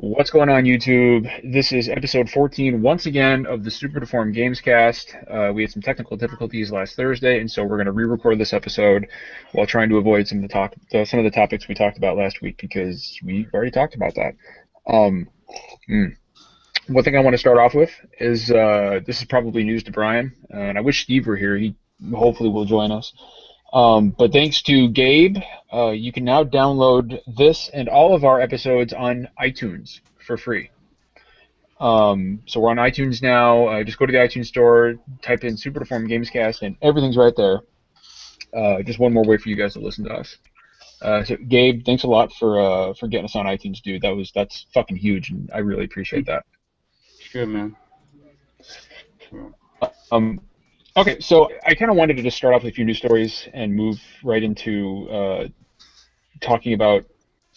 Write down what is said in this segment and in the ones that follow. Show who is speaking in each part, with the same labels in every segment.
Speaker 1: What's going on, YouTube? This is episode 14, once again, of the Super Deformed Gamescast. We had some technical difficulties last Thursday, and so we're going to re-record this episode while trying to avoid some of the topics we talked about last week because we already talked about that. Um, mm. One thing I want to start off with is this is probably news to Brian, and I wish Steve were here. He hopefully will join us. But thanks to Gabe, you can now download this and all of our episodes on iTunes for free. So we're on iTunes now. Just go to the iTunes store, type in Super Deformed Gamescast, and everything's right there. Just one more way for you guys to listen to us. So Gabe, thanks a lot for getting us on iTunes, dude. That's fucking huge, and I really appreciate that.
Speaker 2: Sure, man. Sure.
Speaker 1: Okay, so I kind of wanted to just start off with a few news stories and move right into talking about,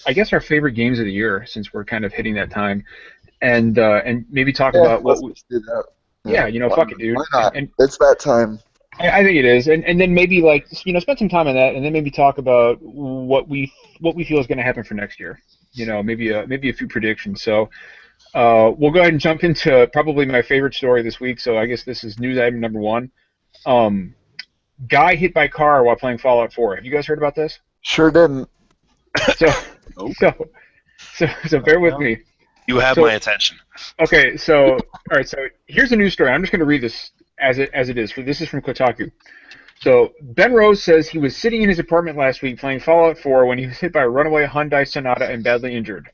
Speaker 1: I guess, our favorite games of the year, since we're kind of hitting that time, and maybe talk about what.
Speaker 3: Let's do that.
Speaker 1: Yeah, fuck it, dude.
Speaker 3: Why not?
Speaker 1: And
Speaker 3: It's that time.
Speaker 1: I think it is, and then maybe spend some time on that, and then maybe talk about what we feel is going to happen for next year. Maybe a few predictions. So. We'll go ahead and jump into probably my favorite story this week. So I guess this is news item number one. Guy hit by car while playing Fallout 4. Have you guys heard about this?
Speaker 3: Sure didn't.
Speaker 1: So, so bear with me.
Speaker 4: You have my attention.
Speaker 1: Okay, all right. So here's a news story. I'm just going to read this as it is. This is from Kotaku. So Ben Rose says he was sitting in his apartment last week playing Fallout 4 when he was hit by a runaway Hyundai Sonata and badly injured.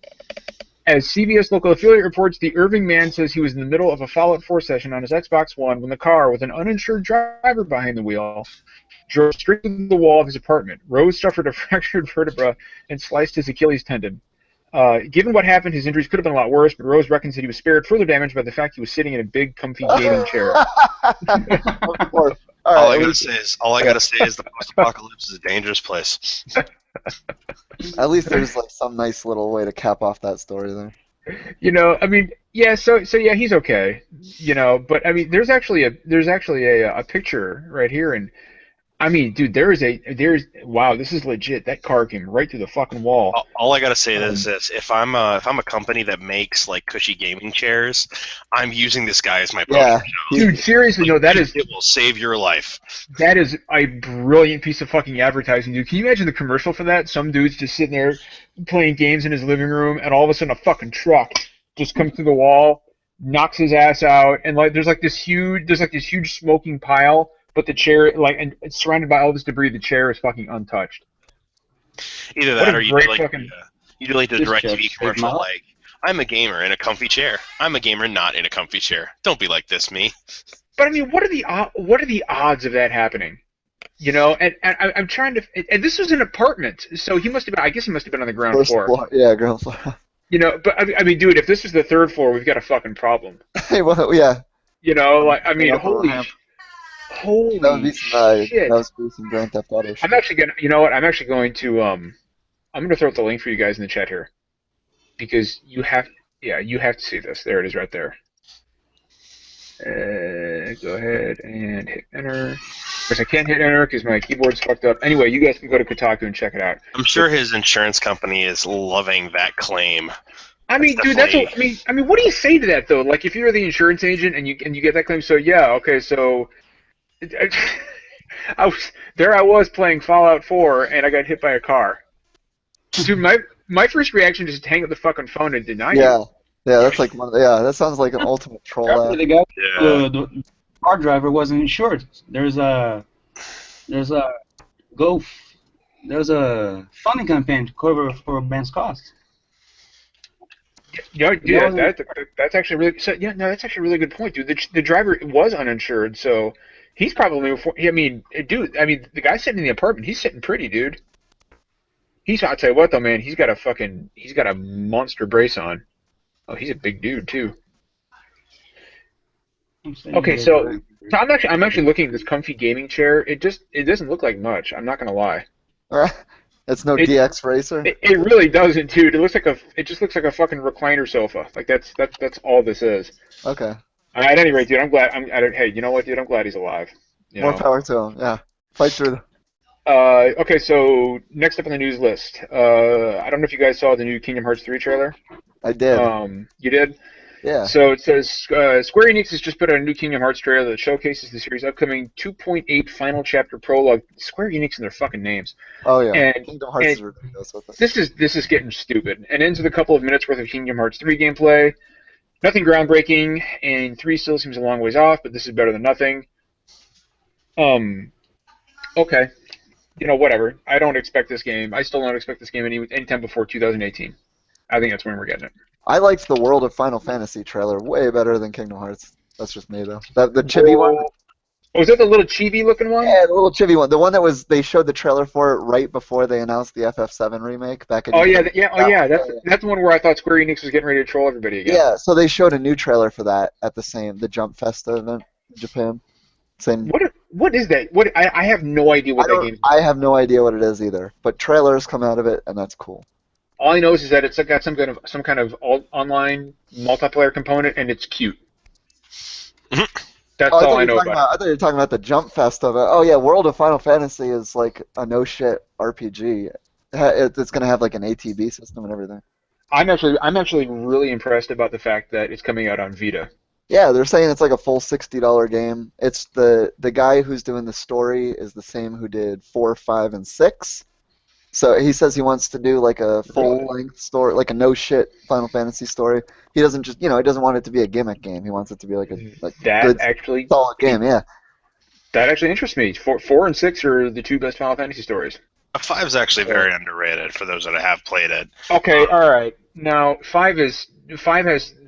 Speaker 1: As CBS local affiliate reports, the Irving man says he was in the middle of a Fallout 4 session on his Xbox One when the car, with an uninsured driver behind the wheel, drove straight through the wall of his apartment. Rose suffered a fractured vertebra and sliced his Achilles tendon. Given what happened, his injuries could have been a lot worse, but Rose reckons that he was spared further damage by the fact he was sitting in a big, comfy gaming chair.
Speaker 3: Of course.
Speaker 4: All I gotta say is the post-apocalypse is a dangerous place.
Speaker 3: At least there's like some nice little way to cap off that story there.
Speaker 1: So yeah, he's okay. But I mean, there's actually a picture right here, and I mean, dude, wow, this is legit. That car came right through the fucking wall.
Speaker 4: All I gotta say is this: if I'm a company that makes like cushy gaming chairs, I'm using this guy as my poster child.
Speaker 1: Dude, seriously, no,
Speaker 4: it will save your life.
Speaker 1: That is a brilliant piece of fucking advertising, dude. Can you imagine the commercial for that? Some dude's just sitting there playing games in his living room, and all of a sudden a fucking truck just comes through the wall, knocks his ass out, and there's this huge smoking pile. But the chair, and it's surrounded by all this debris, the chair is fucking untouched.
Speaker 4: Either that, or you do like the DirecTV commercial, like, I'm a gamer in a comfy chair. I'm a gamer not in a comfy chair. Don't be like this, me.
Speaker 1: But I mean, what are the odds of that happening? And I'm trying to. And this was an apartment, so he must have been. I guess he must have been on the ground floor.
Speaker 3: Yeah, ground floor.
Speaker 1: But I mean, dude, if this was the third floor, we've got a fucking problem.
Speaker 3: Hey, well, yeah.
Speaker 1: Holy
Speaker 3: that would be some,
Speaker 1: shit!
Speaker 3: That would be some Grand Theft Auto shit.
Speaker 1: I'm actually going to I'm gonna throw out the link for you guys in the chat here, because you have to see this. There it is, right there. Go ahead and hit enter. Of course, I can't hit enter because my keyboard's fucked up. Anyway, you guys can go to Kotaku and check it out.
Speaker 4: I'm sure his insurance company is loving that claim.
Speaker 1: I mean, dude, I mean, what do you say to that though? Like, if you're the insurance agent and you get that claim, so yeah, okay, so. I was playing Fallout 4 and I got hit by a car. Dude, my first reaction is to hang up the fucking phone and deny it.
Speaker 3: Yeah, that's like that sounds like an ultimate troll app.
Speaker 2: The guy, the car driver wasn't insured. There's a funding campaign to cover for Ben's costs.
Speaker 1: That's actually really. So, yeah, no, that's actually a really good point, dude. The driver was uninsured, so. He's probably. I mean, dude. I mean, the guy sitting in the apartment. He's sitting pretty, dude. I'll tell you what, though, man. He's got a monster brace on. Oh, he's a big dude too. Okay, so I'm actually looking at this comfy gaming chair. It doesn't look like much. I'm not gonna lie.
Speaker 3: It's no DX racer.
Speaker 1: It really doesn't, dude. It just looks like a fucking recliner sofa. Like that's all this is.
Speaker 3: Okay.
Speaker 1: At any rate, dude, I'm glad. Hey, you know what, dude? I'm glad he's alive.
Speaker 3: More power to him. Yeah, fight through.
Speaker 1: Okay, so next up on the news list, I don't know if you guys saw the new Kingdom Hearts 3 trailer.
Speaker 3: I did.
Speaker 1: You did?
Speaker 3: Yeah.
Speaker 1: So it says Square Enix has just put out a new Kingdom Hearts trailer that showcases the series' upcoming 2.8 final chapter prologue. Square Enix and their fucking names.
Speaker 3: Oh yeah.
Speaker 1: And,
Speaker 3: Kingdom Hearts is ridiculous with it.
Speaker 1: This is getting stupid. And ends with a couple of minutes worth of Kingdom Hearts 3 gameplay. Nothing groundbreaking, and 3 still seems a long ways off, but this is better than nothing. Okay. Whatever. I don't expect this game. I still don't expect this game anytime before 2018. I think that's when we're getting it.
Speaker 3: I liked the World of Final Fantasy trailer way better than Kingdom Hearts. That's just me though. The chibi one.
Speaker 1: Oh, is that the little chibi looking one?
Speaker 3: Yeah, the little chibi one. The one that was they showed the trailer for it right before they announced the FF7 remake back in.
Speaker 1: Oh yeah, That's the one where I thought Square Enix was getting ready to troll everybody again.
Speaker 3: Yeah, so they showed a new trailer for that at the Jump Festa event in Japan. Same.
Speaker 1: What is that? I have no idea what that game is.
Speaker 3: I have no idea what it is either. But trailers come out of it, and that's cool.
Speaker 1: All I know is that it's got some kind of online multiplayer component, and it's cute. That's all I know about it.
Speaker 3: I thought you were talking about the Jump Fest of it. Oh yeah, World of Final Fantasy is like a no shit RPG. It's gonna have like an ATB system and everything.
Speaker 1: I'm actually really impressed about the fact that it's coming out on Vita.
Speaker 3: Yeah, they're saying it's like a full $60 game. It's the guy who's doing the story is the same who did 4, 5, and 6. So he says he wants to do like a full-length story, like a no-shit Final Fantasy story. He doesn't just, he doesn't want it to be a gimmick game. He wants it to be like a good, solid game. Yeah.
Speaker 1: That actually interests me. 4 and 6 are the 2 best Final Fantasy stories.
Speaker 4: 5 is actually very underrated for those that have played it.
Speaker 1: Okay, all right. Now 5 has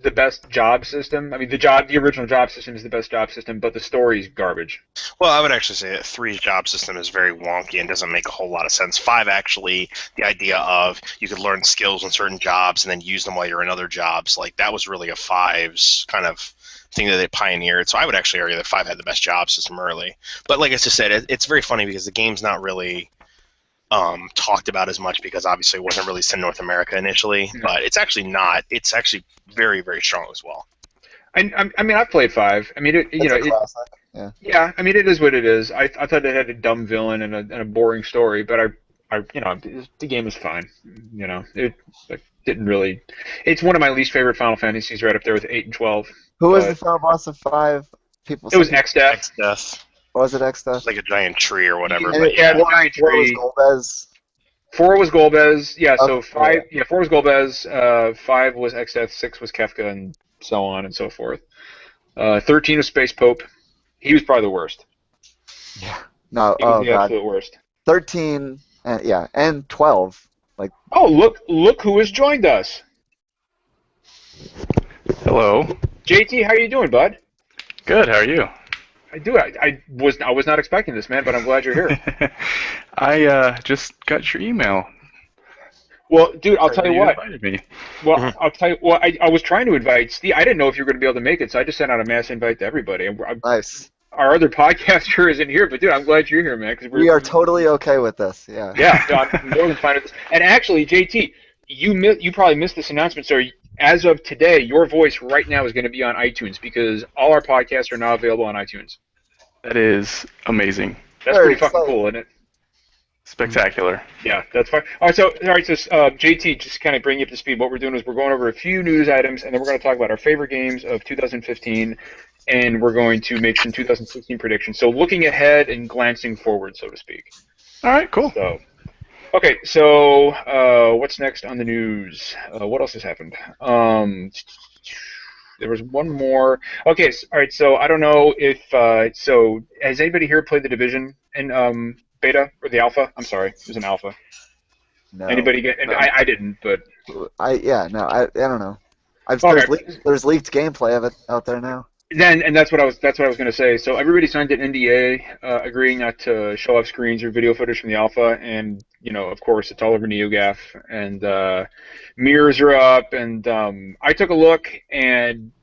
Speaker 1: the best job system. I mean, the original job system is the best job system, but the story is garbage.
Speaker 4: Well, I would actually say that 3's job system is very wonky and doesn't make a whole lot of sense. 5 actually, the idea of you could learn skills in certain jobs and then use them while you're in other jobs, like that was really a 5's kind of thing that they pioneered. So I would actually argue that 5 had the best job system early. But like I just said, it's very funny because the game's not really talked about as much because obviously it wasn't released in North America initially, but it's actually not. It's actually very, very strong as well.
Speaker 1: I mean, I've played 5. I mean, yeah. I mean, it is what it is. I thought it had a dumb villain and a boring story, but the game was fine. It didn't really. It's one of my least favorite Final Fantasies, right up there with 8 and 12.
Speaker 3: Who was the final boss of 5?
Speaker 1: It was Exdeath.
Speaker 3: Was it Exdeath?
Speaker 4: Like a giant tree or whatever.
Speaker 1: Yeah, the giant tree.
Speaker 3: 4 was Golbez.
Speaker 1: 4 was Golbez. Yeah, so
Speaker 3: Okay.
Speaker 1: 5. Yeah, 4 was Golbez. 5 was Exdeath. 6 was Kefka, and so on and so forth. 13 was Space Pope. He was probably the worst.
Speaker 3: Yeah. No.
Speaker 1: He was the absolute worst.
Speaker 3: 13. And 12. Like.
Speaker 1: Oh, look who has joined us.
Speaker 5: Hello.
Speaker 1: JT, how are you doing, bud?
Speaker 5: Good. How are you?
Speaker 1: I was not expecting this, man, but I'm glad you're here.
Speaker 5: I just got your email.
Speaker 1: Well, dude, I'll tell you what.
Speaker 5: Invited me.
Speaker 1: Well, I'll tell you. Well, I was trying to invite Steve. I didn't know if you were going to be able to make it, so I just sent out a mass invite to everybody.
Speaker 3: Nice.
Speaker 1: Our other podcaster isn't here, but dude, I'm glad you're here, man.
Speaker 3: We are totally okay with this. Yeah.
Speaker 1: Yeah, no, I'm more than fine with this. And actually, JT, you probably missed this announcement, so as of today, your voice right now is going to be on iTunes because all our podcasts are now available on iTunes.
Speaker 5: That is amazing.
Speaker 1: That's pretty fucking cool, isn't it?
Speaker 5: Spectacular.
Speaker 1: Yeah, that's fine. All right, so JT, just kind of bring you up to speed. What we're doing is we're going over a few news items, and then we're going to talk about our favorite games of 2015, and we're going to make some 2016 predictions. So looking ahead and glancing forward, so to speak.
Speaker 5: All right, cool.
Speaker 1: So, okay, so what's next on the news? What else has happened? There was one more. Okay, all right. So I don't know if so. Has anybody here played the Division in beta or the alpha? I'm sorry, it was an alpha.
Speaker 3: No.
Speaker 1: Anybody get? No. I didn't, but
Speaker 3: I don't know. There's leaked gameplay of it out there now.
Speaker 1: And that's what I was going to say. So everybody signed an NDA agreeing not to show off screens or video footage from the alpha, and of course, it's all over NeoGAF, and mirrors are up, and I took a look, and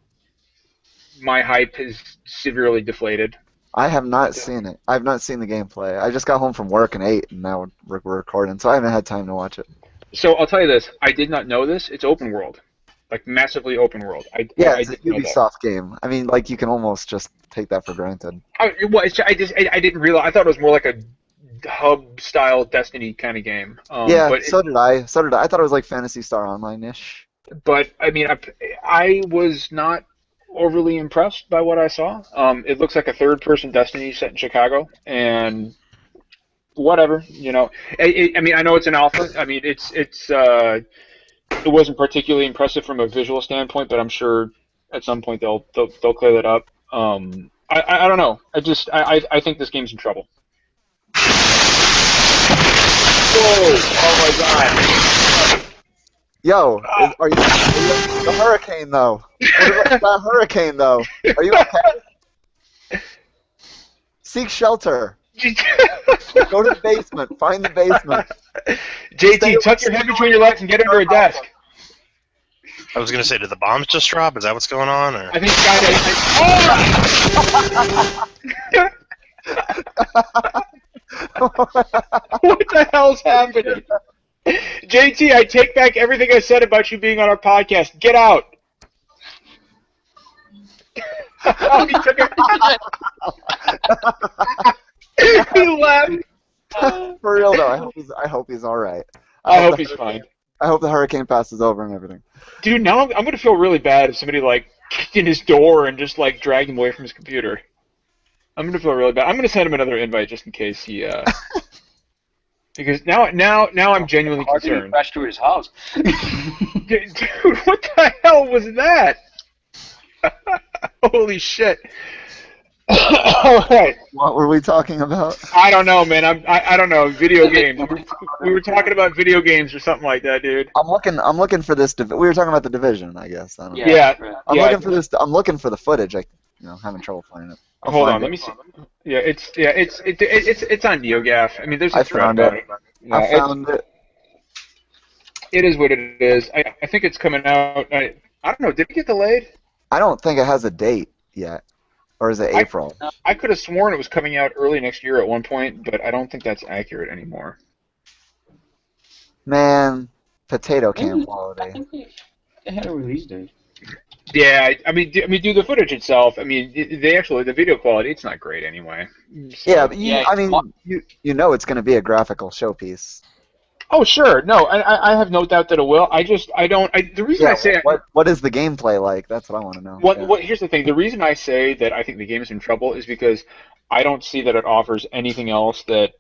Speaker 1: my hype is severely deflated.
Speaker 3: I have not seen it. I've not seen the gameplay. I just got home from work and ate, and now we're recording, so I haven't had time to watch it.
Speaker 1: So I'll tell you this: I did not know this. It's open world. Like massively open world.
Speaker 3: It's a Ubisoft game. I mean, like you can almost just take that for granted.
Speaker 1: I didn't realize. I thought it was more like a hub-style Destiny kind of game.
Speaker 3: But so did I. I thought it was like Phantasy Star Online-ish.
Speaker 1: but I mean, I was not overly impressed by what I saw. It looks like a third-person Destiny set in Chicago, and whatever, you know. I mean, I know it's an alpha. I mean, it wasn't particularly impressive from a visual standpoint, but I'm sure at some point they'll clear that up. I don't know. I think this game's in trouble. Whoa! Oh my God!
Speaker 3: Yo, are you the hurricane though? What about that hurricane though? Are you okay? Seek shelter. Go to the basement. Find the basement.
Speaker 1: JT, tuck your head between your legs and get under a desk.
Speaker 4: I was gonna say, did the bombs just drop? Is that what's going on? Or?
Speaker 1: I think what the hell's happening? JT, I take back everything I said about you being on our podcast. Get out. Oh, he took it. He left.
Speaker 3: For real though, I hope he's all right.
Speaker 1: I hope he's fine.
Speaker 3: I hope the hurricane passes over and everything.
Speaker 1: Dude, now I'm gonna feel really bad if somebody like kicked in his door and just like dragged him away from his computer. I'm gonna feel really bad. I'm gonna send him another invite just in case he because now I'm genuinely concerned.
Speaker 2: Crash to his house.
Speaker 1: Dude, what the hell was that? Holy shit! All right.
Speaker 3: What were we talking about?
Speaker 1: I don't know, man. I don't know. Video games. We were talking about video games or something like that, dude.
Speaker 3: I'm looking for this. We were talking about the division, I guess. I don't know.
Speaker 1: Yeah.
Speaker 3: I'm looking for this. I'm looking for the footage. Having trouble finding it.
Speaker 1: Hold on, let me see. Yeah, it's on NeoGaf. I mean, there's a thread about it. Yeah,
Speaker 3: I found it.
Speaker 1: It is what it is. I think it's coming out. I don't know. Did it get delayed?
Speaker 3: I don't think it has a date yet, or is it April?
Speaker 1: I could have sworn it was coming out early next year at one point, but I don't think that's accurate anymore.
Speaker 3: Man, potato can quality.
Speaker 2: I think they had a release date.
Speaker 1: Yeah, I mean, do the footage itself. I mean, the video quality, it's not great anyway. So.
Speaker 3: Yeah, but you know it's going to be a graphical showpiece.
Speaker 1: Oh sure, no, I have no doubt that it will. The reason I say
Speaker 3: what is the gameplay like? That's what I want to know.
Speaker 1: Here's the thing. The reason I say that I think the game is in trouble is because I don't see that it offers anything else that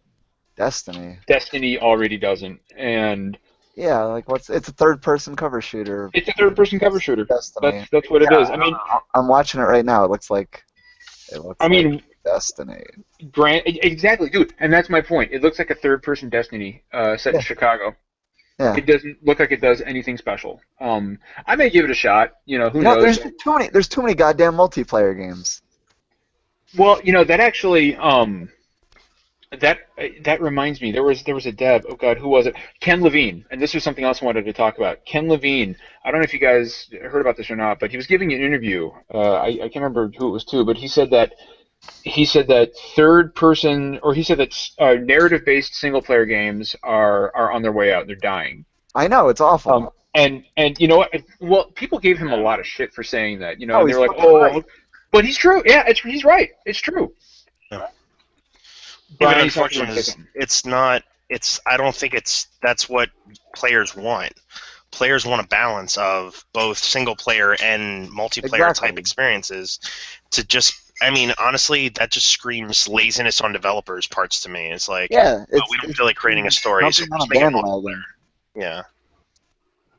Speaker 1: Destiny already doesn't, and.
Speaker 3: Yeah, like it's a third-person cover shooter.
Speaker 1: It's a third-person cover shooter.
Speaker 3: Destiny.
Speaker 1: That's what it is. I mean,
Speaker 3: I'm watching it right now. It looks like Destiny.
Speaker 1: Exactly, dude. And that's my point. It looks like a third-person Destiny set in Chicago.
Speaker 3: Yeah.
Speaker 1: It doesn't look like it does anything special. I may give it a shot. Who knows?
Speaker 3: There's too many goddamn multiplayer games.
Speaker 1: Well, that actually. That reminds me, there was a dev. Oh God, who was it? Ken Levine, and this was something else I wanted to talk about. Ken Levine. I don't know if you guys heard about this or not, but he was giving an interview. I can't remember who it was to, but he said that third person, or he said that narrative-based single-player games are on their way out. They're dying.
Speaker 3: I know, it's awful.
Speaker 1: And you know what? Well, people gave him a lot of shit for saying that. And they were like,
Speaker 3: right.
Speaker 1: But he's true. Yeah, he's right. It's true.
Speaker 4: Yeah. But unfortunately, it's not. I don't think that's what players want. Players want a balance of both single player and multiplayer type experiences. I mean, honestly, that just screams laziness on developers' parts to me. It's like, we don't feel like creating a story, so just make it multiplayer. Yeah.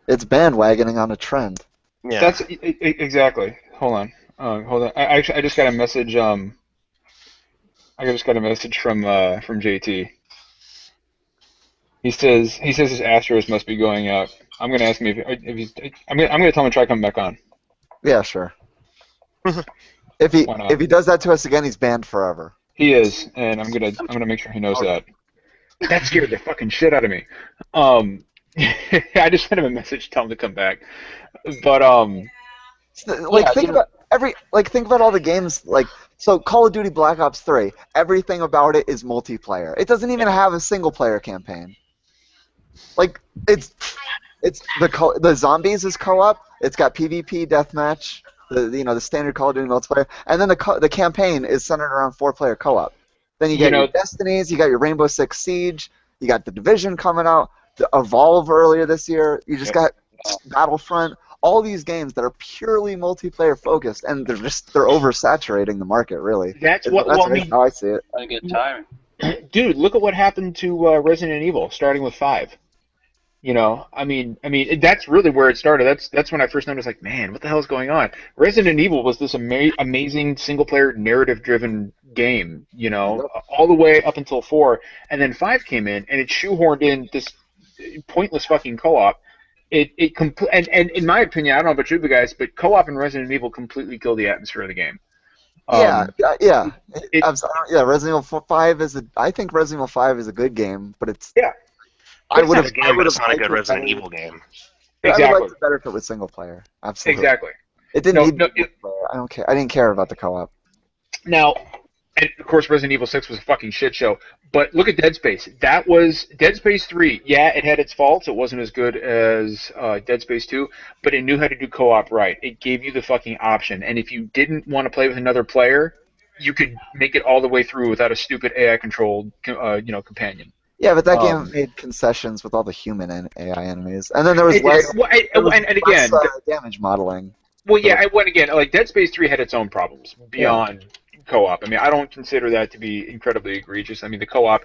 Speaker 1: It's
Speaker 3: bandwagoning on a trend.
Speaker 1: Yeah. That's exactly. Hold on. I just got a message. I just got a message from JT. He says his Astros must be going out. I'm gonna ask him if he's. I'm gonna tell him to try coming back on.
Speaker 3: Yeah, sure. If he does that to us again, he's banned forever.
Speaker 1: He is, and I'm gonna make sure he knows that. That scared the fucking shit out of me. I just sent him a message, tell him to come back. But
Speaker 3: think about all the games So Call of Duty Black Ops 3, everything about it is multiplayer. It doesn't even have a single player campaign. It's the zombies is co-op. It's got PvP deathmatch, the standard Call of Duty multiplayer, and then the campaign is centered around 4-player co-op. Then you get your Destinies, you got your Rainbow Six Siege, you got the Division coming out, the Evolve earlier this year. You just got Battlefront, all these games that are purely multiplayer focused, and they're oversaturating the market. Really,
Speaker 1: That's
Speaker 3: that's
Speaker 1: what. Well, I
Speaker 3: how I see it.
Speaker 2: I get tired.
Speaker 1: dude, look at what happened to Resident Evil, starting with 5. You know, that's really where it started. That's when I first noticed, like, man, what the hell is going on? Resident Evil was this amazing single-player narrative-driven game, you know,
Speaker 3: Yep.
Speaker 1: all the way up until 4, and then 5 came in, and it shoehorned in this pointless fucking co-op. And in my opinion, I don't know about you guys, but co-op in Resident Evil completely killed the atmosphere of the game.
Speaker 3: Yeah, yeah.
Speaker 1: It,
Speaker 3: Yeah, Resident Evil 5 is I think Resident Evil 5 is a good game, but it's.
Speaker 1: yeah,
Speaker 3: I
Speaker 1: but it's
Speaker 3: would
Speaker 1: not
Speaker 3: have.
Speaker 1: a
Speaker 3: I
Speaker 4: But
Speaker 3: would
Speaker 4: it's
Speaker 3: have
Speaker 4: not a
Speaker 3: liked
Speaker 4: good
Speaker 3: it
Speaker 4: Resident
Speaker 3: better.
Speaker 4: Evil game.
Speaker 3: I would
Speaker 1: exactly,
Speaker 3: like it better if it was single player. Absolutely.
Speaker 1: exactly.
Speaker 3: It didn't
Speaker 1: No,
Speaker 3: need
Speaker 1: no.
Speaker 3: multiplayer. I don't care. I didn't care about the co-op.
Speaker 1: Now, and of course, Resident Evil 6 was a fucking shit show. But look at Dead Space. Dead Space 3. Yeah, it had its faults. It wasn't as good as Dead Space 2, but it knew how to do co-op right. It gave you the fucking option. And if you didn't want to play with another player, you could make it all the way through without a stupid AI-controlled, companion.
Speaker 3: Yeah, but that game
Speaker 1: Um,
Speaker 3: made concessions with all the human and AI enemies, and then there was less.
Speaker 1: and again,
Speaker 3: Damage modeling.
Speaker 1: well, yeah, like Dead Space 3 had its own problems beyond co-op. I mean, I don't consider that to be incredibly egregious. I mean, the co-op,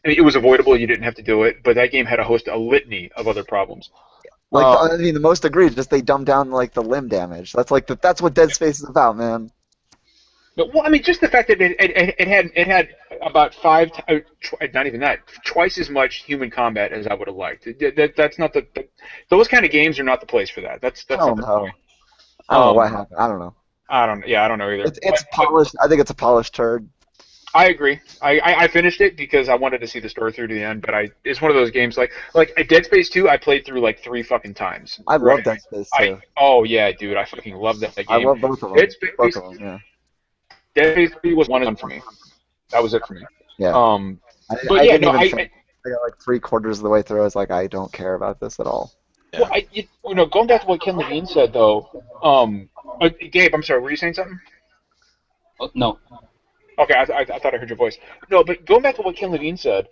Speaker 1: it was avoidable. You didn't have to do it, but that game had a litany of other problems.
Speaker 3: Like
Speaker 1: Um,
Speaker 3: I mean, the most egregious, they dumbed down like the limb damage. That's like that's what Dead Space is about, man.
Speaker 1: Well, I mean, just the fact that it had about not even that, twice as much human combat as I would have liked. That's not those kind of games are not the place for that. That's
Speaker 3: I
Speaker 1: not
Speaker 3: don't
Speaker 1: the
Speaker 3: know.
Speaker 1: point.
Speaker 3: I don't know what
Speaker 1: Um,
Speaker 3: happened. I don't know.
Speaker 1: I don't know either.
Speaker 3: It's polished. I think it's a polished turd.
Speaker 1: I agree. I finished it because I wanted to see the story through to the end, but it's one of those games like Dead Space 2 I played through like 3 fucking times.
Speaker 3: I
Speaker 1: Right?
Speaker 3: love Dead Space too.
Speaker 1: Oh yeah, dude, I fucking love that game.
Speaker 3: I love both of them.
Speaker 1: Dead Space,
Speaker 3: Both of them, yeah.
Speaker 1: Dead Space 3 was one and done for me. That was it for me.
Speaker 3: Yeah.
Speaker 1: But
Speaker 3: I
Speaker 1: yeah,
Speaker 3: didn't
Speaker 1: no,
Speaker 3: even finish. I got like 3/4 of the way through. I was like, I don't care about this at all.
Speaker 1: well, going back to what Ken Levine said though, Gabe, I'm sorry, were you saying something?
Speaker 2: Oh, no.
Speaker 1: Okay, I thought I heard your voice. No, but going back to what Ken Levine said,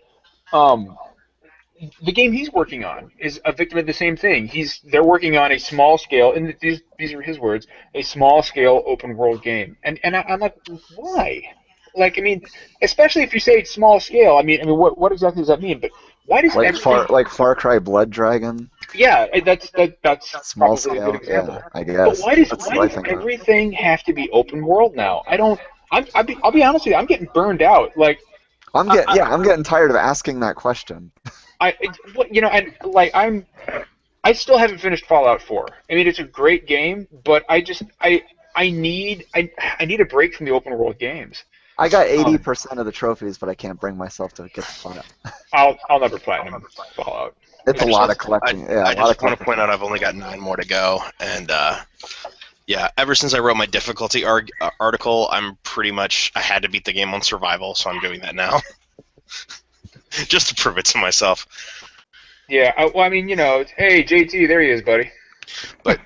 Speaker 1: the game he's working on is a victim of the same thing. They're working on a small scale, and these are his words, a small scale open world game. And I'm like, why? Like, I mean, especially if you say it's small scale. I mean, what exactly does that mean? But why does everything?
Speaker 3: Like Far Cry Blood Dragon.
Speaker 1: Yeah, that's
Speaker 3: Small
Speaker 1: probably a
Speaker 3: scale,
Speaker 1: good example.
Speaker 3: yeah, I
Speaker 1: But
Speaker 3: guess.
Speaker 1: why does
Speaker 3: That's what I think of.
Speaker 1: everything have to be open world now? I don't. I'll be honest with you. I'm getting burned out. Like,
Speaker 3: I'm getting tired of asking that question.
Speaker 1: and like I still haven't finished Fallout 4. I mean, it's a great game, but I need a break from the open world games.
Speaker 3: I got 80% of the trophies, but I can't bring myself to get the fun.
Speaker 1: I'll never platinum Fallout.
Speaker 3: It's a lot of collecting. Yeah,
Speaker 4: I
Speaker 3: a lot of
Speaker 4: just want to
Speaker 3: collecting.
Speaker 4: point out I've only got 9 more to go, and yeah, ever since I wrote my difficulty article, I had to beat the game on survival, so I'm doing that now, just to prove it to myself.
Speaker 1: Yeah, well, I mean, hey, JT, there he is, buddy.
Speaker 4: But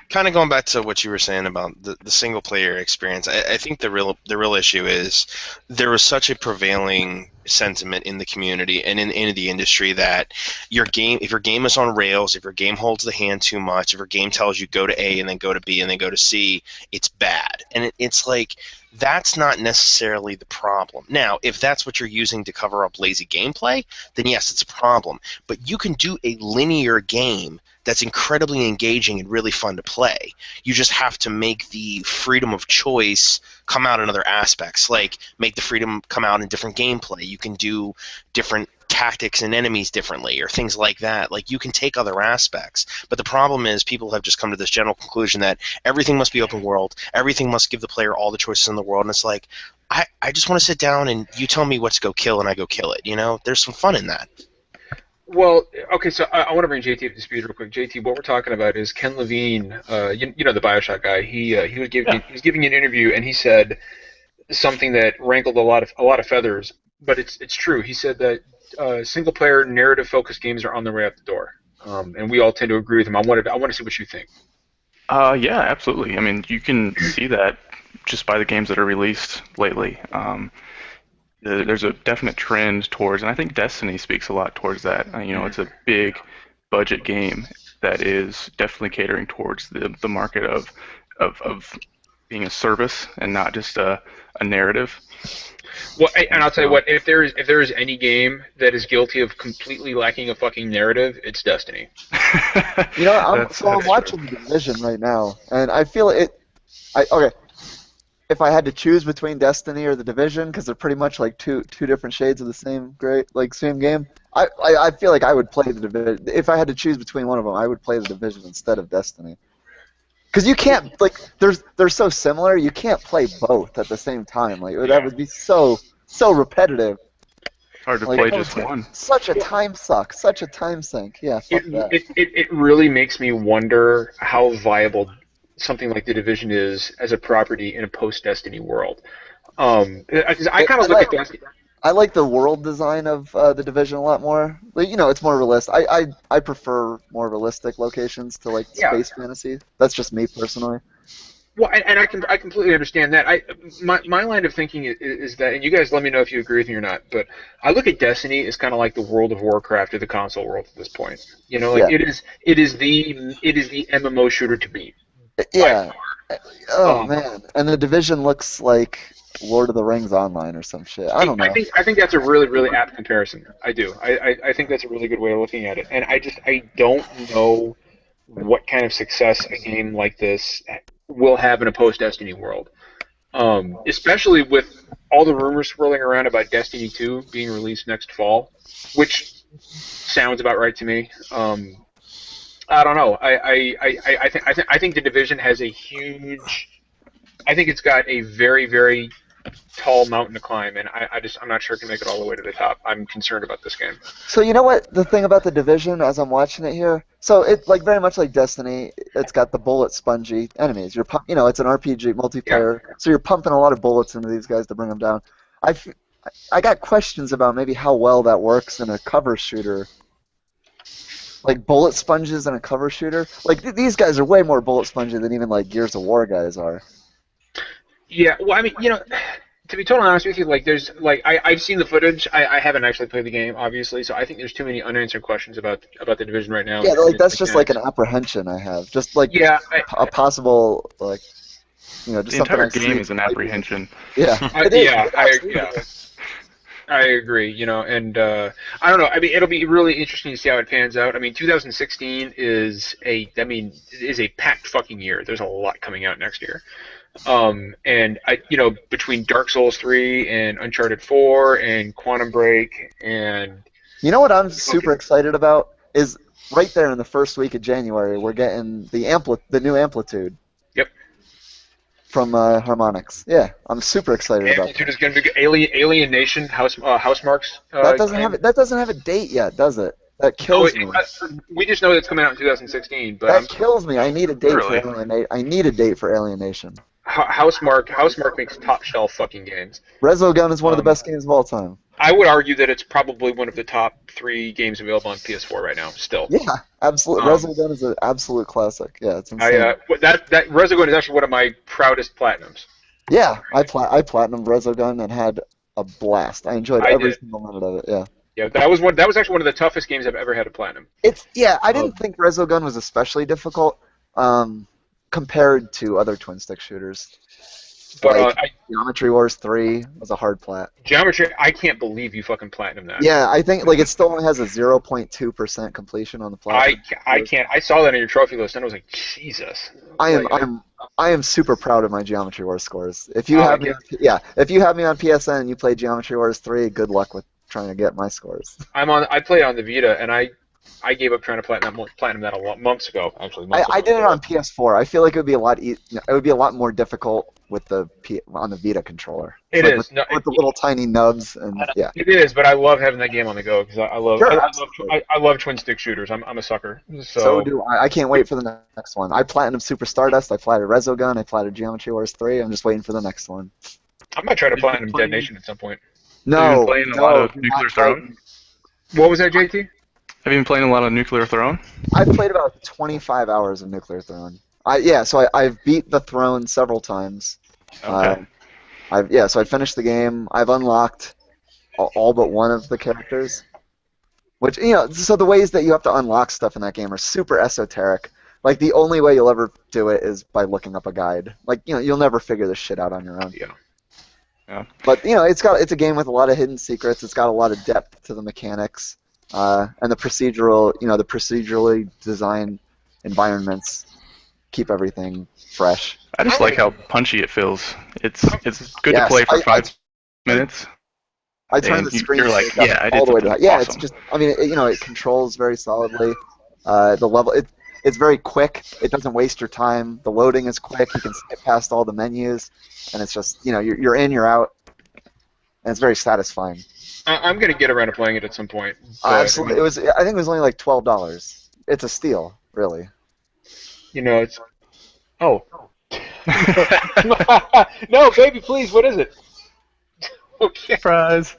Speaker 4: kind of going back to what you were saying about the single player experience, I think the real issue is there was such a prevailing sentiment in the community and in the industry that if your game is on rails, if your game holds the hand too much, if your game tells you go to A and then go to B and then go to C, it's bad. And it's like, that's not necessarily the problem. Now, if that's what you're using to cover up lazy gameplay, then yes, it's a problem. But you can do a linear game that's incredibly engaging and really fun to play. You just have to make the freedom of choice come out in other aspects, like make the freedom come out in different gameplay. You can do different tactics and enemies differently or things like that. Like, you can take other aspects. But the problem is people have just come to this general conclusion that everything must be open world, everything must give the player all the choices in the world, and it's like, I just want to sit down and you tell me what to go kill and I go kill it. There's some fun in that.
Speaker 1: Well, okay, so I want to bring JT up to speed real quick. JT, what we're talking about is Ken Levine, the BioShock guy. He was giving an interview, and he said something that rankled a lot of feathers, but it's true. He said that single player narrative focused games are on their way out the door, and we all tend to agree with him. I want to see what you think.
Speaker 5: Yeah, absolutely. I mean, you can see that just by the games that are released lately. There's a definite trend towards, and I think Destiny speaks a lot towards that. It's a big budget game, that is definitely catering towards the market of being a service and not just a narrative.
Speaker 1: Well, and I'll tell you
Speaker 5: So-
Speaker 1: what, if there is any game that is guilty of completely lacking a fucking narrative, it's Destiny.
Speaker 3: You know, I'm
Speaker 5: That's
Speaker 3: I'm
Speaker 5: true.
Speaker 3: watching The Division right now, and I feel it. Okay, if I had to choose between Destiny or The Division, because they're pretty much like two different shades of the same same game. I feel like I would play The Division. If I had to choose between one of them, I would play The Division instead of Destiny. Because you can't they're so similar. You can't play both at the same time. Like that would be so repetitive.
Speaker 5: Hard to
Speaker 3: Like
Speaker 5: play
Speaker 3: that would
Speaker 5: just
Speaker 3: take
Speaker 5: one.
Speaker 3: such a time suck, such a time sink. Yeah, fuck that.
Speaker 1: It really makes me wonder how viable something like The Division is as a property in a post-Destiny world. 'Cause I kind of look at Destiny.
Speaker 3: I like the world design of The Division a lot more. Like, you know, it's more realistic. I prefer more realistic locations to like
Speaker 1: Yeah.
Speaker 3: space fantasy. That's just me personally.
Speaker 1: Well, and I completely understand that. My line of thinking is that, and you guys let me know if you agree with me or not. But I look at Destiny as kind of like the World of Warcraft of the console world at this point. You know, like
Speaker 3: Yeah.
Speaker 1: it is the MMO shooter to beat.
Speaker 3: Yeah. Oh
Speaker 1: Um,
Speaker 3: man, and The Division looks like Lord of the Rings online or some shit. I don't know.
Speaker 1: I think that's a really apt comparison. I do. I think that's a really good way of looking at it. And I don't know what kind of success a game like this will have in a post Destiny world. Especially with all the rumors swirling around about Destiny 2 being released next fall, which sounds about right to me. I don't know. I think the Division has a huge. I think it's got a very tall mountain to climb, and I'm not sure it can make it all the way to the top. I'm concerned about this game.
Speaker 3: So you know what the thing about The Division as I'm watching it here? So it like very much like Destiny, it's got the bullet spongy enemies. You know, it's an RPG multiplayer, so you're pumping a lot of bullets into these guys to bring them down. I, f- I got questions about maybe how well that works in a cover shooter. Like bullet sponges in a cover shooter. Like these guys are way more bullet spongy than even like Gears of War guys are.
Speaker 1: Yeah, well, I mean, you know, to be totally honest with you, like, I've seen the footage. I haven't actually played the game, obviously, so I think there's too many unanswered questions about the Division right now.
Speaker 3: Yeah,
Speaker 1: and
Speaker 3: like that's
Speaker 1: its
Speaker 3: just like an
Speaker 1: mechanics.
Speaker 3: apprehension I have. Just like
Speaker 1: Yeah,
Speaker 3: a possible like you know, just
Speaker 5: The
Speaker 3: something
Speaker 5: entire
Speaker 3: I see.
Speaker 5: game is an apprehension.
Speaker 3: Yeah, it is.
Speaker 1: yeah,
Speaker 3: It absolutely
Speaker 1: yeah.
Speaker 3: is.
Speaker 1: I agree, you know, and I don't know. I mean, it'll be really interesting to see how it pans out. I mean, 2016 is a packed fucking year. There's a lot coming out next year. And you know, between Dark Souls 3 and Uncharted 4 and Quantum Break and
Speaker 3: You know what I'm super excited about is right there in the first week of January we're getting the new Amplitude
Speaker 1: yep,
Speaker 3: from Harmonix. Yeah, I'm super excited about
Speaker 1: Amplitude
Speaker 3: that.
Speaker 1: is going to be Alien Nation Housemarks.
Speaker 3: That doesn't have a date yet, does it? That
Speaker 1: Oh,
Speaker 3: kills me.
Speaker 1: we just know it's coming out in 2016, but
Speaker 3: That kills me. I need a date for
Speaker 5: Literally.
Speaker 3: Alienation. I need a date for Alienation.
Speaker 1: Housemark makes top shelf fucking games.
Speaker 3: Resogun is one of the
Speaker 1: Um,
Speaker 3: best games of all time.
Speaker 1: I would argue that it's probably one of the top 3 games available on PS4 right now. Still,
Speaker 3: Yeah, absolutely.
Speaker 1: Um,
Speaker 3: Resogun is an absolute classic. Yeah, it's
Speaker 1: I
Speaker 3: insane.
Speaker 1: that Resogun is actually one of my proudest platinums.
Speaker 3: Yeah, I platinumed Resogun and had a blast. I enjoyed
Speaker 1: I
Speaker 3: every
Speaker 1: did.
Speaker 3: single minute of it. Yeah.
Speaker 1: Yeah, that was actually one of the toughest games I've ever had to platinum.
Speaker 3: I didn't think Resogun was especially difficult compared to other twin stick shooters.
Speaker 1: But
Speaker 3: Like Geometry Wars 3 was a hard plat.
Speaker 1: Geometry, I can't believe you fucking platinum that.
Speaker 3: Yeah, I think like it still only has a 0.2% completion on the
Speaker 1: I
Speaker 3: platinum.
Speaker 1: can't. I saw that on your trophy list and I was like, Jesus.
Speaker 3: I am super proud of my Geometry Wars scores. If you
Speaker 1: Oh,
Speaker 3: have me, if you have me on PSN and you play Geometry Wars 3, good luck with trying to get my scores.
Speaker 1: I play on the Vita and I gave up trying to platinum that months ago. Actually, months
Speaker 3: I
Speaker 1: ago.
Speaker 3: did it on PS4. I feel like it would be a lot more difficult with on the Vita controller.
Speaker 1: It
Speaker 3: Like
Speaker 1: is.
Speaker 3: with the little tiny nubs and yeah.
Speaker 1: It is, but I love having that game on the go because
Speaker 3: Sure, absolutely.
Speaker 1: I love twin stick shooters. I'm a sucker.
Speaker 3: So do I. I can't wait for the next one. I platinumed Super Stardust. I platted Resogun. I platted Geometry Wars 3. I'm just waiting for the next one.
Speaker 1: I might try to
Speaker 5: Have you been
Speaker 1: platinum
Speaker 5: playing-
Speaker 1: Dead Nation at some point.
Speaker 3: No,
Speaker 5: Have you been playing a lot of
Speaker 3: do
Speaker 5: Nuclear
Speaker 3: not
Speaker 5: Throne?
Speaker 3: platinum.
Speaker 1: What was that, JT?
Speaker 5: Have you been playing a lot of Nuclear Throne?
Speaker 3: I've played about 25 hours of Nuclear Throne. I've beat the throne several times.
Speaker 5: Okay.
Speaker 3: So I finished the game. I've unlocked all but one of the characters. Which, so the ways that you have to unlock stuff in that game are super esoteric. Like, the only way you'll ever do it is by looking up a guide. Like, you'll never figure this shit out on your own.
Speaker 1: Yeah.
Speaker 5: Yeah.
Speaker 3: But, it's a game with a lot of hidden secrets. It's got a lot of depth to the mechanics. And the procedurally designed environments keep everything fresh.
Speaker 5: I just like how punchy it feels. It's good to
Speaker 3: Yes,
Speaker 5: play for
Speaker 3: I-
Speaker 5: 5 minutes.
Speaker 3: I turned
Speaker 5: And
Speaker 3: the screen
Speaker 5: you're like,
Speaker 3: up
Speaker 5: yeah, I did
Speaker 3: all the way to
Speaker 5: something
Speaker 3: that. Yeah,
Speaker 5: awesome.
Speaker 3: it's just, I mean, it controls very solidly. The level, it's very quick. It doesn't waste your time. The loading is quick. You can skip past all the menus, and it's just, you're in, you're out, and it's very satisfying.
Speaker 1: I'm gonna get around to playing it at some point. But,
Speaker 3: Absolutely, I think it was only like $12. It's a steal, really.
Speaker 1: It's oh. No, baby, please. What is it? Okay.
Speaker 5: Surprise.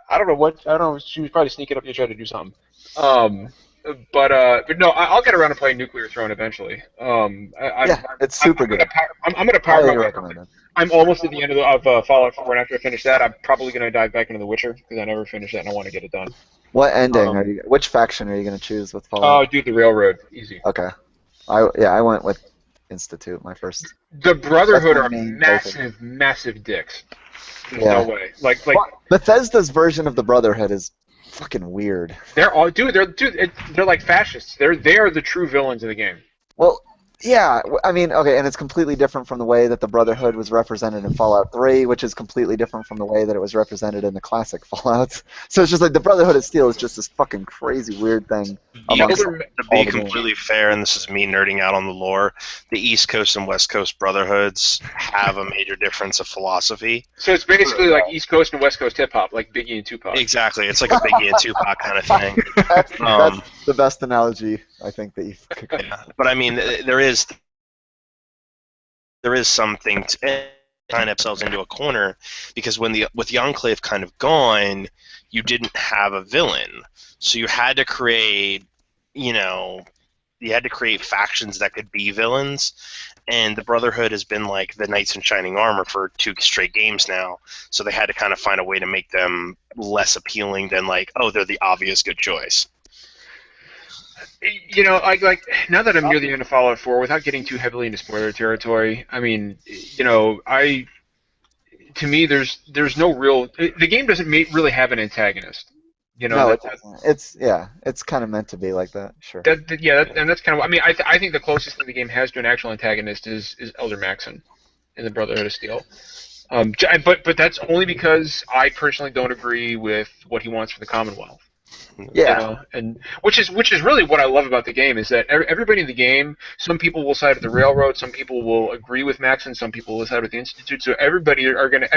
Speaker 1: I don't know. She was probably sneaking up to try to do something. But no, I'll get around to playing Nuclear Throne eventually.
Speaker 3: It's super good.
Speaker 1: I'm gonna power
Speaker 3: Highly
Speaker 1: my way.
Speaker 3: recommended.
Speaker 1: I'm almost at the end of Fallout 4, and after I finish that, I'm probably gonna dive back into The Witcher because I never finished that and I want to get it done.
Speaker 3: What ending which faction are you going to choose with
Speaker 1: Oh,
Speaker 3: Fallout?
Speaker 1: dude, the Railroad, easy.
Speaker 3: Okay. I went with Institute, my first.
Speaker 1: The Brotherhood are
Speaker 3: That's my main
Speaker 1: massive dicks. There's
Speaker 3: Yeah.
Speaker 1: no way. Like
Speaker 3: Bethesda's version of the Brotherhood is fucking weird.
Speaker 1: they're like fascists. They are the true villains of the game.
Speaker 3: Well, yeah, I mean, okay, and it's completely different from the way that the Brotherhood was represented in Fallout 3, which is completely different from the way that it was represented in the classic Fallouts. So it's just like the Brotherhood of Steel is just this fucking crazy weird thing.
Speaker 4: To be
Speaker 3: all the
Speaker 4: completely fair, and this is me nerding out on the lore, the East Coast and West Coast Brotherhoods have a major difference of philosophy.
Speaker 1: So it's basically like East Coast and West Coast hip hop, like Biggie and Tupac.
Speaker 4: Exactly, it's like a Biggie and Tupac kind of thing.
Speaker 3: That's the best analogy I think that you could come
Speaker 4: Yeah, but I mean, there is something to kind of themselves into a corner, because with the Enclave kind of gone, you didn't have a villain, so you had to create, factions that could be villains, and the Brotherhood has been like the Knights in Shining Armor for 2 straight games now, so they had to kind of find a way to make them less appealing than like, oh, they're the obvious good choice.
Speaker 1: Like now that I'm near the end of Fallout 4, without getting too heavily into spoiler territory, I mean, to me, there's no real. The game doesn't really have an antagonist.
Speaker 3: No, it doesn't. It's kind of meant to be like that. Sure.
Speaker 1: And that's kind of. I mean, I think the closest thing the game has to an actual antagonist is Elder Maxon in the Brotherhood of Steel. But that's only because I personally don't agree with what he wants for the Commonwealth.
Speaker 3: Yeah.
Speaker 1: And which is really what I love about the game is that everybody in the game, some people will side with the Railroad, some people will agree with Maxon, some people will side with the Institute. So everybody are gonna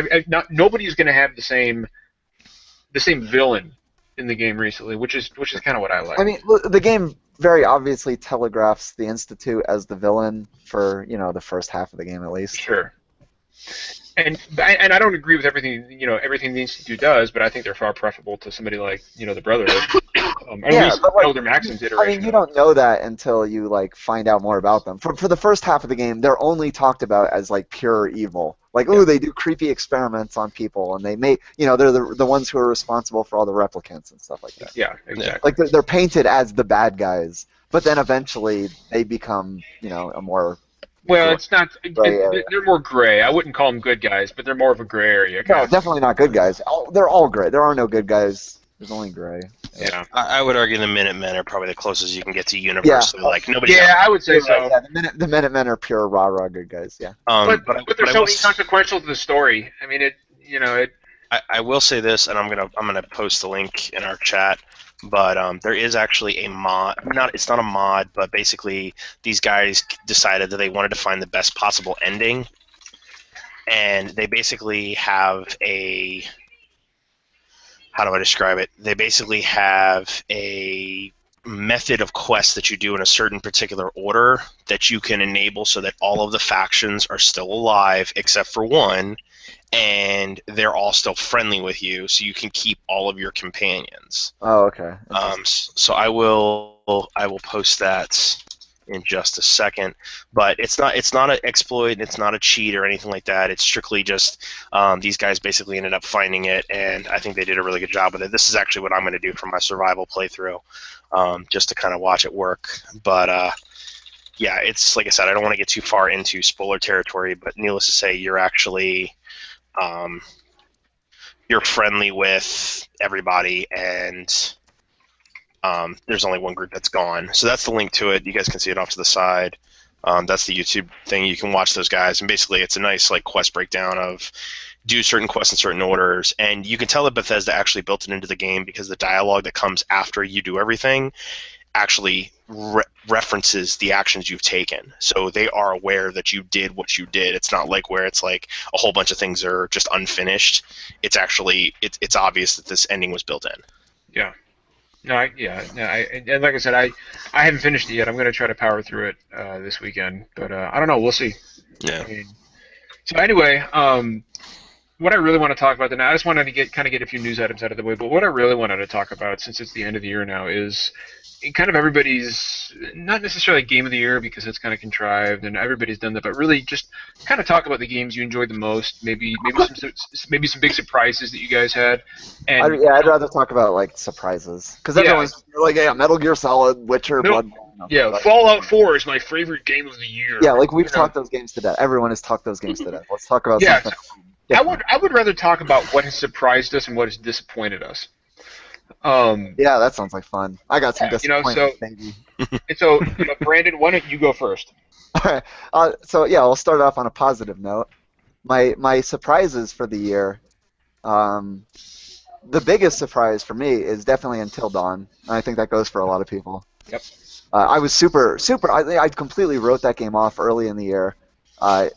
Speaker 1: nobody's gonna have the same villain in the game recently, which is kind of what I like.
Speaker 3: I mean, the game very obviously telegraphs the Institute as the villain for the first half of the game at least.
Speaker 1: Sure. And I don't agree with everything the Institute does, but I think they're far preferable to somebody like the Brotherhood. At least Elder Maxon's iteration.
Speaker 3: I mean, you don't know that until you find out more about them. For the first half of the game, they're only talked about as pure evil. They do creepy experiments on people, and they make they're the ones who are responsible for all the replicants and stuff like that.
Speaker 1: Yeah, exactly.
Speaker 3: They're painted as the bad guys, but then eventually they become a more.
Speaker 1: Well, it's not. They're more gray. I wouldn't call them good guys, but they're more of a gray area.
Speaker 3: No, definitely not good guys. They're all gray. There are no good guys. There's only gray.
Speaker 1: Yeah.
Speaker 4: I would argue the Minutemen are probably the closest you can get to universally. Nobody.
Speaker 1: Yeah, I would say so.
Speaker 3: Yeah, the Minutemen are pure rah-rah good guys. Yeah.
Speaker 1: But they're so inconsequential to the story. I mean,
Speaker 4: I will say this, and I'm gonna post the link in our chat. But there is actually a mod. It's not a mod, but basically these guys decided that they wanted to find the best possible ending, and they basically have a. How do I describe it? They basically have a method of quests that you do in a certain particular order that you can enable so that all of the factions are still alive except for one, and they're all still friendly with you, so you can keep all of your companions.
Speaker 3: Oh, okay.
Speaker 4: So I will post that in just a second. But it's not an exploit, it's not a cheat or anything like that. It's strictly just these guys basically ended up finding it, and I think they did a really good job with it. This is actually what I'm going to do for my survival playthrough, just to kind of watch it work. But yeah, it's like I said, I don't want to get too far into spoiler territory, but needless to say, you're actually you're friendly with everybody, and there's only one group that's gone. So that's the link to it. You guys can see it off to the side. That's the YouTube thing. You can watch those guys, and basically it's a nice like quest breakdown of do certain quests in certain orders, and you can tell that Bethesda actually built it into the game because the dialogue that comes after you do everything actually references the actions you've taken. So they are aware that you did what you did. It's not like where it's like a whole bunch of things are just unfinished. It's actually it's obvious that this ending was built in.
Speaker 1: Yeah. And like I said, I haven't finished it yet. I'm going to try to power through it this weekend, but I don't know. We'll see.
Speaker 4: Yeah.
Speaker 1: So anyway, what I really want to talk about now, I just wanted to get a few news items out of the way, but what I really wanted to talk about, since it's the end of the year now, is kind of everybody's, not necessarily game of the year because it's kind of contrived and everybody's done that, but really just kind of talk about the games you enjoyed the most, maybe some big surprises that you guys had. And
Speaker 3: I'd rather talk about like surprises because everyone's like, yeah, Metal Gear Solid, Witcher, Bloodborne.
Speaker 1: Yeah, Fallout 4 is my favorite game of the year.
Speaker 3: Yeah, like we've talked those games to death. Everyone has talked those games to death. Let's talk about something.
Speaker 1: I would rather talk about what has surprised us and what has disappointed us.
Speaker 3: Yeah, that sounds like fun. I got some disappointments, maybe.
Speaker 1: So, Brandon, why don't you go first?
Speaker 3: All right. So yeah, I'll start off on a positive note. My surprises for the year. The biggest surprise for me is definitely Until Dawn, and I think that goes for a lot of people.
Speaker 1: Yep.
Speaker 3: I was super. I completely wrote that game off early in the year, and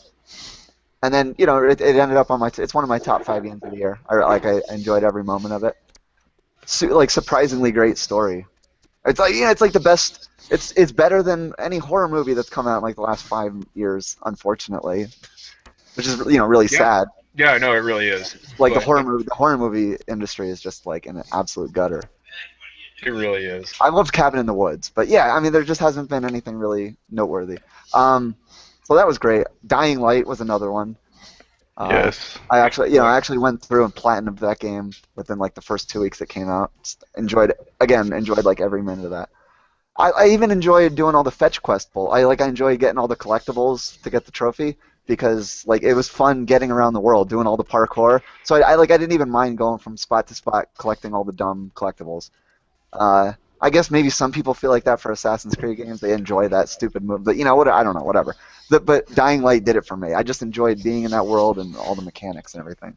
Speaker 3: then it ended up on it's one of my top 5 games of the year. I enjoyed every moment of it. Like surprisingly great story. It's like the best. It's better than any horror movie that's come out in like the last 5 years, unfortunately, which is really sad.
Speaker 1: Yeah, no, it really is.
Speaker 3: Like the horror movie industry is just like in an absolute gutter.
Speaker 1: It really is.
Speaker 3: I loved Cabin in the Woods, but yeah, I mean there just hasn't been anything really noteworthy. So that was great. Dying Light was another one.
Speaker 5: Yes.
Speaker 3: I actually went through and platinumed that game within like the first 2 weeks it came out. Just enjoyed like every minute of that. I even enjoyed doing all the fetch quest I enjoyed getting all the collectibles to get the trophy because like it was fun getting around the world doing all the parkour. So I didn't even mind going from spot to spot collecting all the dumb collectibles. I guess maybe some people feel like that for Assassin's Creed games. They enjoy that stupid move, but what? I don't know, whatever. But Dying Light did it for me. I just enjoyed being in that world and all the mechanics and everything.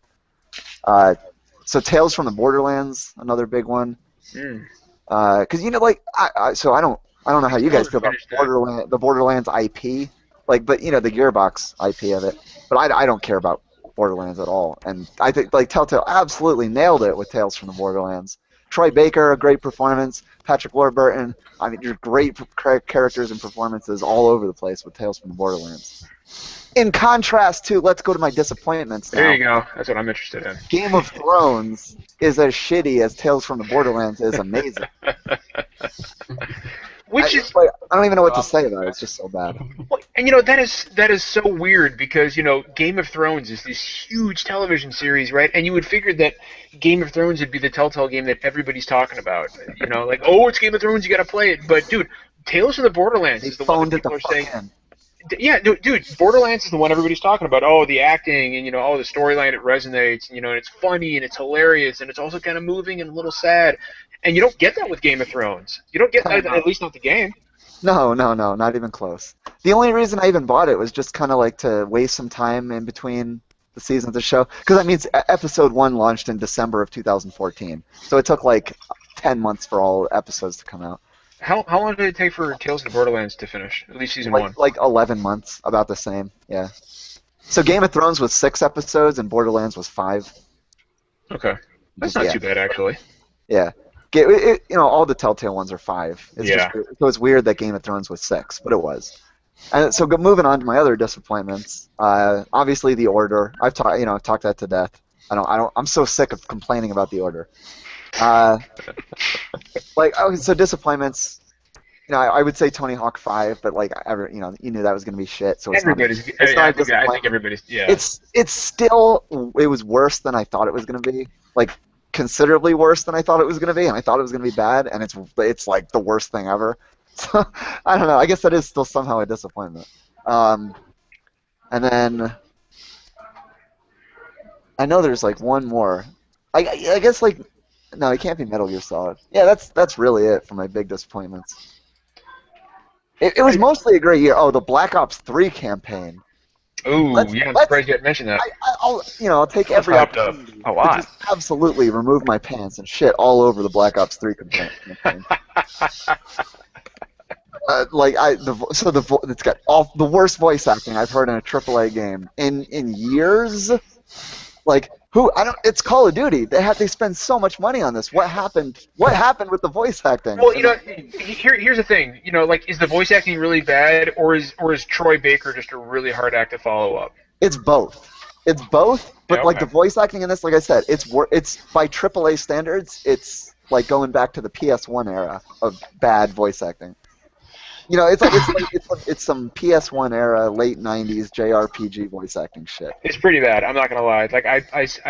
Speaker 3: So Tales from the Borderlands, another big one. Because I don't know how you guys feel about the Borderlands IP, but the Gearbox IP of it. But I don't care about Borderlands at all, and I think like Telltale absolutely nailed it with Tales from the Borderlands. Troy Baker, a great performance. Patrick Warburton, I mean, just great characters and performances all over the place with Tales from the Borderlands. In contrast to, let's go to my disappointments now.
Speaker 1: There you go. That's what I'm interested in.
Speaker 3: Game of Thrones is as shitty as Tales from the Borderlands is amazing. I don't even know what to say about it. It's just so bad.
Speaker 1: And that is so weird because Game of Thrones is this huge television series, right? And you would figure that Game of Thrones would be the Telltale game that everybody's talking about. Like, oh, it's Game of Thrones, you got to play it. But dude, Tales from the Borderlands is the one that people are saying. Yeah, dude, Borderlands is the one everybody's talking about. Oh, the acting and the storyline, it resonates. And it's funny and it's hilarious and it's also kind of moving and a little sad. And you don't get that with Game of Thrones. You don't get that, at least not the game.
Speaker 3: No, not even close. The only reason I even bought it was just kind of like to waste some time in between the seasons of the show. Because that means episode 1 launched in December of 2014. So it took like 10 months for all episodes to come out.
Speaker 1: How long did it take for Tales of the Borderlands to finish? At least season 1?
Speaker 3: Like 11 months, about the same, yeah. So Game of Thrones was 6 episodes and Borderlands was 5.
Speaker 1: Okay. That's not too bad, actually.
Speaker 3: Yeah. All the Telltale ones are 5. So it's weird that Game of Thrones was 6, but it was. And so moving on to my other disappointments, obviously The Order. I've talked that to death. I'm so sick of complaining about The Order. So disappointments. I would say Tony Hawk 5, but like you knew that was gonna be shit, so it's
Speaker 1: Everybody's.
Speaker 3: it's not a
Speaker 1: I think
Speaker 3: disappointment.
Speaker 1: everybody's. Yeah.
Speaker 3: It's still it was worse than I thought it was gonna be, like considerably worse than I thought it was gonna be, and I thought it was gonna be bad, and it's like the worst thing ever. So I don't know. I guess that is still somehow a disappointment. And then I know there's like one more. I guess like no, it can't be Metal Gear Solid. Yeah, that's really it for my big disappointments. It was mostly a great year. Oh, the Black Ops 3 campaign.
Speaker 1: Ooh,
Speaker 3: Let's-
Speaker 1: yeah, I'm
Speaker 3: let's-
Speaker 1: surprised you hadn't mentioned that.
Speaker 3: I'll take
Speaker 5: That was
Speaker 3: every
Speaker 5: hyped up
Speaker 3: opportunity
Speaker 5: a
Speaker 3: to
Speaker 5: lot.
Speaker 3: just absolutely remove my pants and shit all over the Black Ops 3 campaign. It's got all the worst voice acting I've heard in a AAA game in years. Like it's Call of Duty. They spend so much money on this. What happened? What happened with the voice acting?
Speaker 1: Well, here's the thing. Like, is the voice acting really bad, or is Troy Baker just a really hard act to follow up?
Speaker 3: It's both. It's both, but
Speaker 1: Yeah,
Speaker 3: like
Speaker 1: okay.
Speaker 3: the voice acting in this, like I said, it's by AAA standards, it's like going back to the PS1 era of bad voice acting. It's some PS1 era, late '90s JRPG voice acting shit.
Speaker 1: It's pretty bad. I'm not gonna lie. Like, I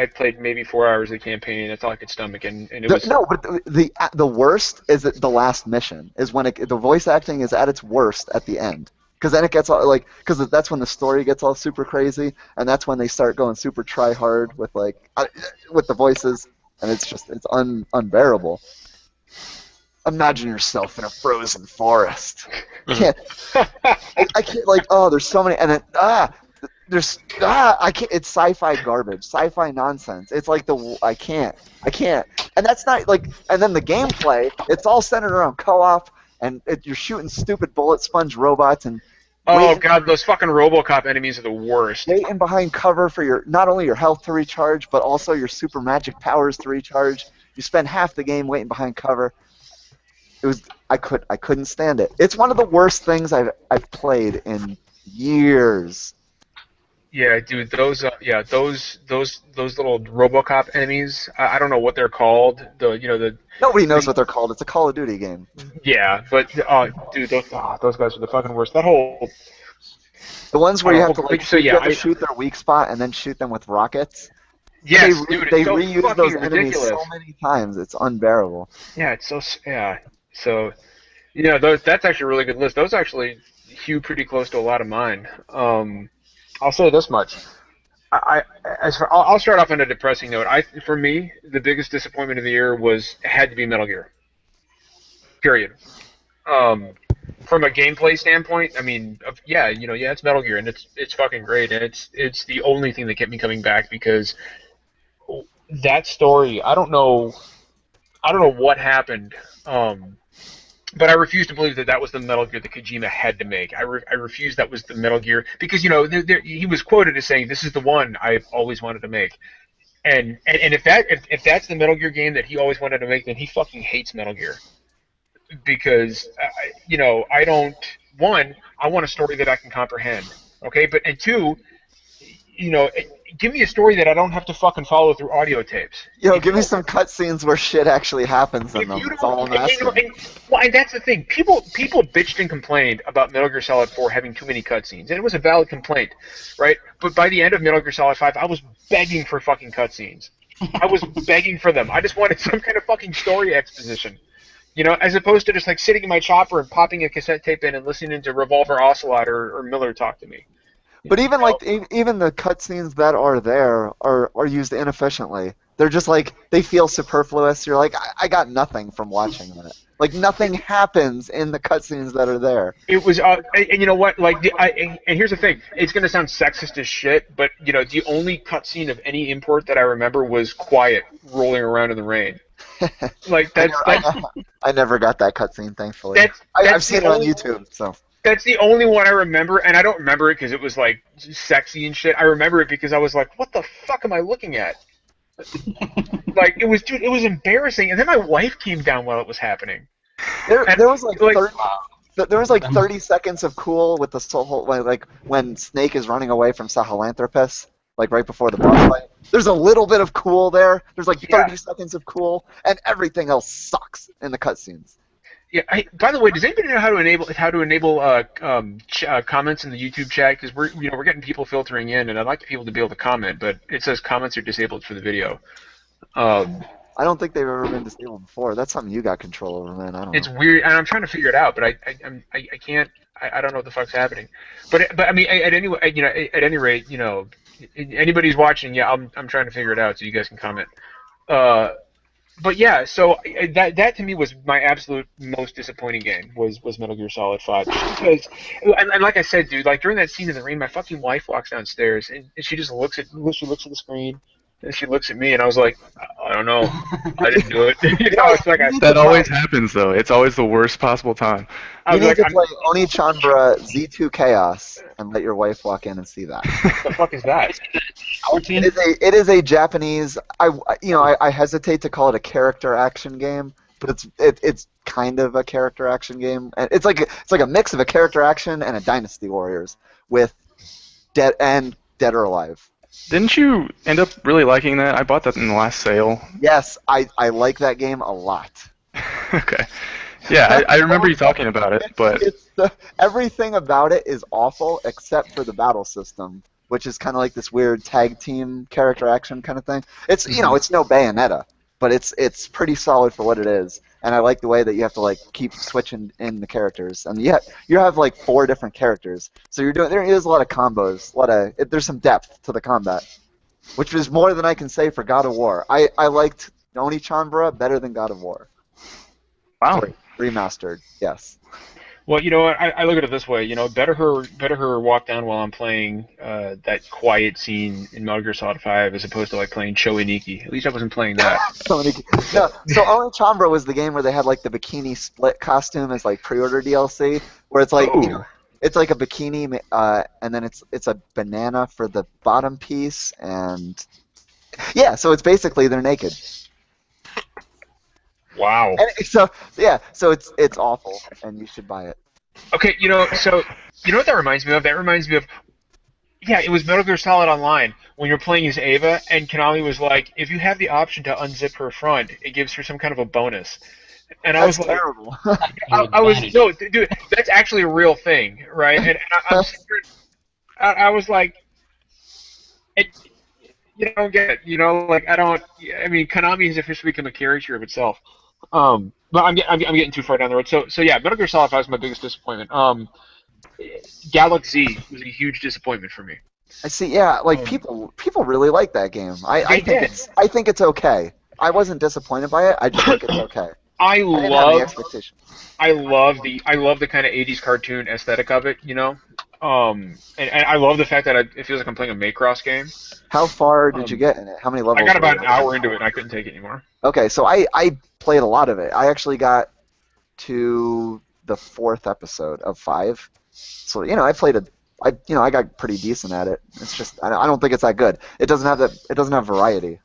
Speaker 1: played maybe 4 hours of the campaign. That's all I could stomach, and it was.
Speaker 3: No, but the worst is the last mission is when the voice acting is at its worst at the end. Because then it gets all because that's when the story gets all super crazy, and that's when they start going super try hard with with the voices, and it's unbearable. Imagine yourself in a frozen forest. I can't. I can't there's so many, and then I can't. It's sci-fi garbage, sci-fi nonsense. It's like I can't, and that's not and then the gameplay. It's all centered around co-op, and you're shooting stupid bullet sponge robots and.
Speaker 1: Oh god, those fucking RoboCop enemies are the worst.
Speaker 3: Waiting behind cover for not only your health to recharge, but also your super magic powers to recharge. You spend half the game waiting behind cover. I couldn't stand it. It's one of the worst things I've played in years.
Speaker 1: Yeah, dude, those little RoboCop enemies. I don't know what they're called.
Speaker 3: Nobody knows what they're called. It's a Call of Duty game.
Speaker 1: Yeah, but dude, those guys are the fucking worst. That whole.
Speaker 3: The ones where you have to
Speaker 1: so
Speaker 3: you
Speaker 1: yeah,
Speaker 3: have to shoot their weak spot and then shoot them with rockets.
Speaker 1: Yes,
Speaker 3: they
Speaker 1: dude,
Speaker 3: they
Speaker 1: it's so
Speaker 3: reuse
Speaker 1: fucking
Speaker 3: those
Speaker 1: ridiculous.
Speaker 3: enemies so many times. It's unbearable.
Speaker 1: Yeah, it's so that's actually a really good list. Those actually hew pretty close to a lot of mine. I'll say this much. I'll start off on a depressing note. For me, the biggest disappointment of the year had to be Metal Gear. Period. From a gameplay standpoint, I mean, it's Metal Gear and it's fucking great, and it's the only thing that kept me coming back because that story. I don't know what happened. But I refuse to believe that was the Metal Gear that Kojima had to make. I refuse that was the Metal Gear because he was quoted as saying, "This is the one I've always wanted to make." And if that's the Metal Gear game that he always wanted to make, then he fucking hates Metal Gear because I don't. One, I want a story that I can comprehend. Okay, and two, give me a story that I don't have to fucking follow through audio tapes.
Speaker 3: Give me some cutscenes where shit actually happens in them. That's all I'm asking.
Speaker 1: And that's the thing. People bitched and complained about Metal Gear Solid 4 having too many cutscenes, and it was a valid complaint, right? But by the end of Metal Gear Solid 5, I was begging for fucking cutscenes. I was begging for them. I just wanted some kind of fucking story exposition. As opposed to just sitting in my chopper and popping a cassette tape in and listening to Revolver Ocelot or Miller talk to me.
Speaker 3: But even the cutscenes that are there are used inefficiently. They're just they feel superfluous. You're like, I got nothing from watching that. Nothing happens in the cutscenes that are there.
Speaker 1: It was, and you know what? And here's the thing. It's gonna sound sexist as shit, but the only cutscene of any import that I remember was Quiet rolling around in the rain.
Speaker 3: I never got that cutscene, thankfully. I've seen it on YouTube, so.
Speaker 1: That's the only one I remember, and I don't remember it because it was sexy and shit. I remember it because I was like, "What the fuck am I looking at?" It was embarrassing. And then my wife came down while it was happening.
Speaker 3: There was 30 seconds of cool with the soul, when Snake is running away from Sahelanthropus, right before the boss fight. There's a little bit of cool there. There's 30 seconds of cool, and everything else sucks in the cutscenes.
Speaker 1: Yeah. By the way, does anybody know how to enable comments in the YouTube chat? Because we're getting people filtering in, and I'd like people to be able to comment, but it says comments are disabled for the video.
Speaker 3: I don't think they've ever been disabled before. That's something you got control over, man. I don't
Speaker 1: It's
Speaker 3: know.
Speaker 1: weird, and I'm trying to figure it out, but I can't. I don't know what the fuck's happening. But I mean, at any rate, anybody's watching, yeah, I'm trying to figure it out, so you guys can comment. Uh, but yeah, so that to me was my absolute most disappointing game was Metal Gear Solid 5, just because, and like I said, dude, like during that scene in the rain, my fucking wife walks downstairs and she just she looks at the screen and she looks at me and I was like, I don't know, I didn't do it. It's like
Speaker 3: You need
Speaker 5: That
Speaker 3: to play,
Speaker 5: always happens, though. It's always the worst possible time.
Speaker 1: I
Speaker 3: you
Speaker 1: was
Speaker 3: need
Speaker 1: like,
Speaker 3: to play Oni Chanbara Z2 Chaos and let your wife walk in and see that.
Speaker 1: what the fuck is that?
Speaker 2: Our team.
Speaker 3: It is a Japanese. I hesitate to call it a character action game, but it's kind of a character action game. And it's like a mix of a character action and a Dynasty Warriors with Dead or Alive.
Speaker 5: Didn't you end up really liking that? I bought that in the last sale.
Speaker 3: Yes, I like that game a lot.
Speaker 5: Okay. Yeah, I remember you talking about it, but
Speaker 3: Everything about it is awful except for the battle system, which is kind of like this weird tag team character action kind of thing. It's it's no Bayonetta, but it's pretty solid for what it is. And I like the way that you have to like keep switching in the characters, and you have like 4 different characters, so there is a lot of combos, there's some depth to the combat, which is more than I can say for God of War. I liked Oni Chanbara better than God of War.
Speaker 5: wow.
Speaker 3: Sorry, remastered, yes.
Speaker 1: Well, you know what? I look at it this way. Better her walk down while I'm playing that quiet scene in Metal Gear Solid 5 as opposed to like playing Choi Nikki. At least I wasn't playing that.
Speaker 3: So Oni Chanbara was the game where they had like the bikini split costume as like pre-order DLC, where it's like
Speaker 1: Oh.
Speaker 3: it's like a bikini, and then it's a banana for the bottom piece, and yeah, so it's basically they're naked.
Speaker 1: Wow.
Speaker 3: And so it's awful, and you should buy it.
Speaker 1: Okay, so you know what that reminds me of? That reminds me of, yeah, it was Metal Gear Solid Online when you're playing as Ava, and Konami was like, if you have the option to unzip her front, it gives her some kind of a bonus. And I was
Speaker 3: That's
Speaker 1: like,
Speaker 3: terrible.
Speaker 1: I was no, dude, that's actually a real thing, right? And I'm scared. I was like, you don't get it, like I don't. I mean, Konami has officially become a caricature of itself. But I'm getting too far down the road. So yeah, Metal Gear Solid 5 was my biggest disappointment. Galaxy was a huge disappointment for me.
Speaker 3: I see. Yeah, like people really like that game. I
Speaker 1: did.
Speaker 3: think it's okay. I wasn't disappointed by it. I just think it's okay.
Speaker 1: I
Speaker 3: didn't have any
Speaker 1: love
Speaker 3: expectations.
Speaker 1: I love the kind of 80s cartoon aesthetic of it, and I love the fact that it feels like I'm playing a Macross game.
Speaker 3: How far did you get in it? How many levels?
Speaker 1: I got about
Speaker 3: were
Speaker 1: an
Speaker 3: there?
Speaker 1: hour into it and I couldn't take it anymore.
Speaker 3: Okay, so I played a lot of it. I actually got to the 4th episode of 5. So I played I got pretty decent at it. It's just I don't think it's that good. It doesn't have variety.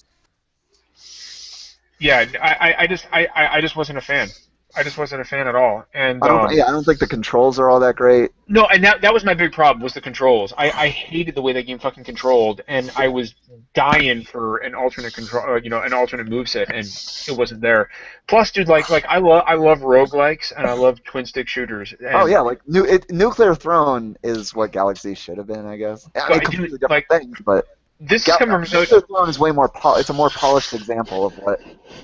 Speaker 1: Yeah, I just wasn't a fan. I just wasn't a fan at all. And
Speaker 3: I don't think the controls are all that great.
Speaker 1: no, and that was my big problem was the controls. I hated the way that game fucking controlled, and I was dying for an alternate control, an alternate moveset, and it wasn't there. Plus, dude, like I love roguelikes and I love twin stick shooters. And,
Speaker 3: Oh yeah, like Nuclear Throne is what Galaxy should have been, I guess. I mean,
Speaker 1: Dude,
Speaker 3: completely different
Speaker 1: like,
Speaker 3: things, but
Speaker 1: this is coming from
Speaker 3: Nuclear Throne is way more. It's a more polished example of what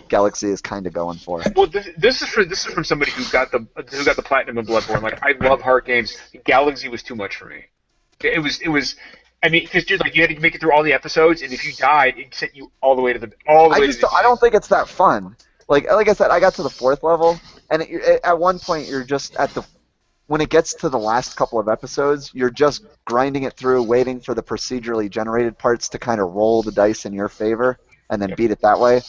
Speaker 3: Galaxy is kind of going for.
Speaker 1: well, this is from somebody who got the platinum in Bloodborne. Like I love hard games. Galaxy was too much for me. It was. I mean, because dude, like you had to make it through all the episodes, and if you died, it sent you all the way to the
Speaker 3: I don't think it's that fun. Like I said, I got to the 4th level, and at one point you're just when it gets to the last couple of episodes, you're just grinding it through, waiting for the procedurally generated parts to kind of roll the dice in your favor, and then beat it that way.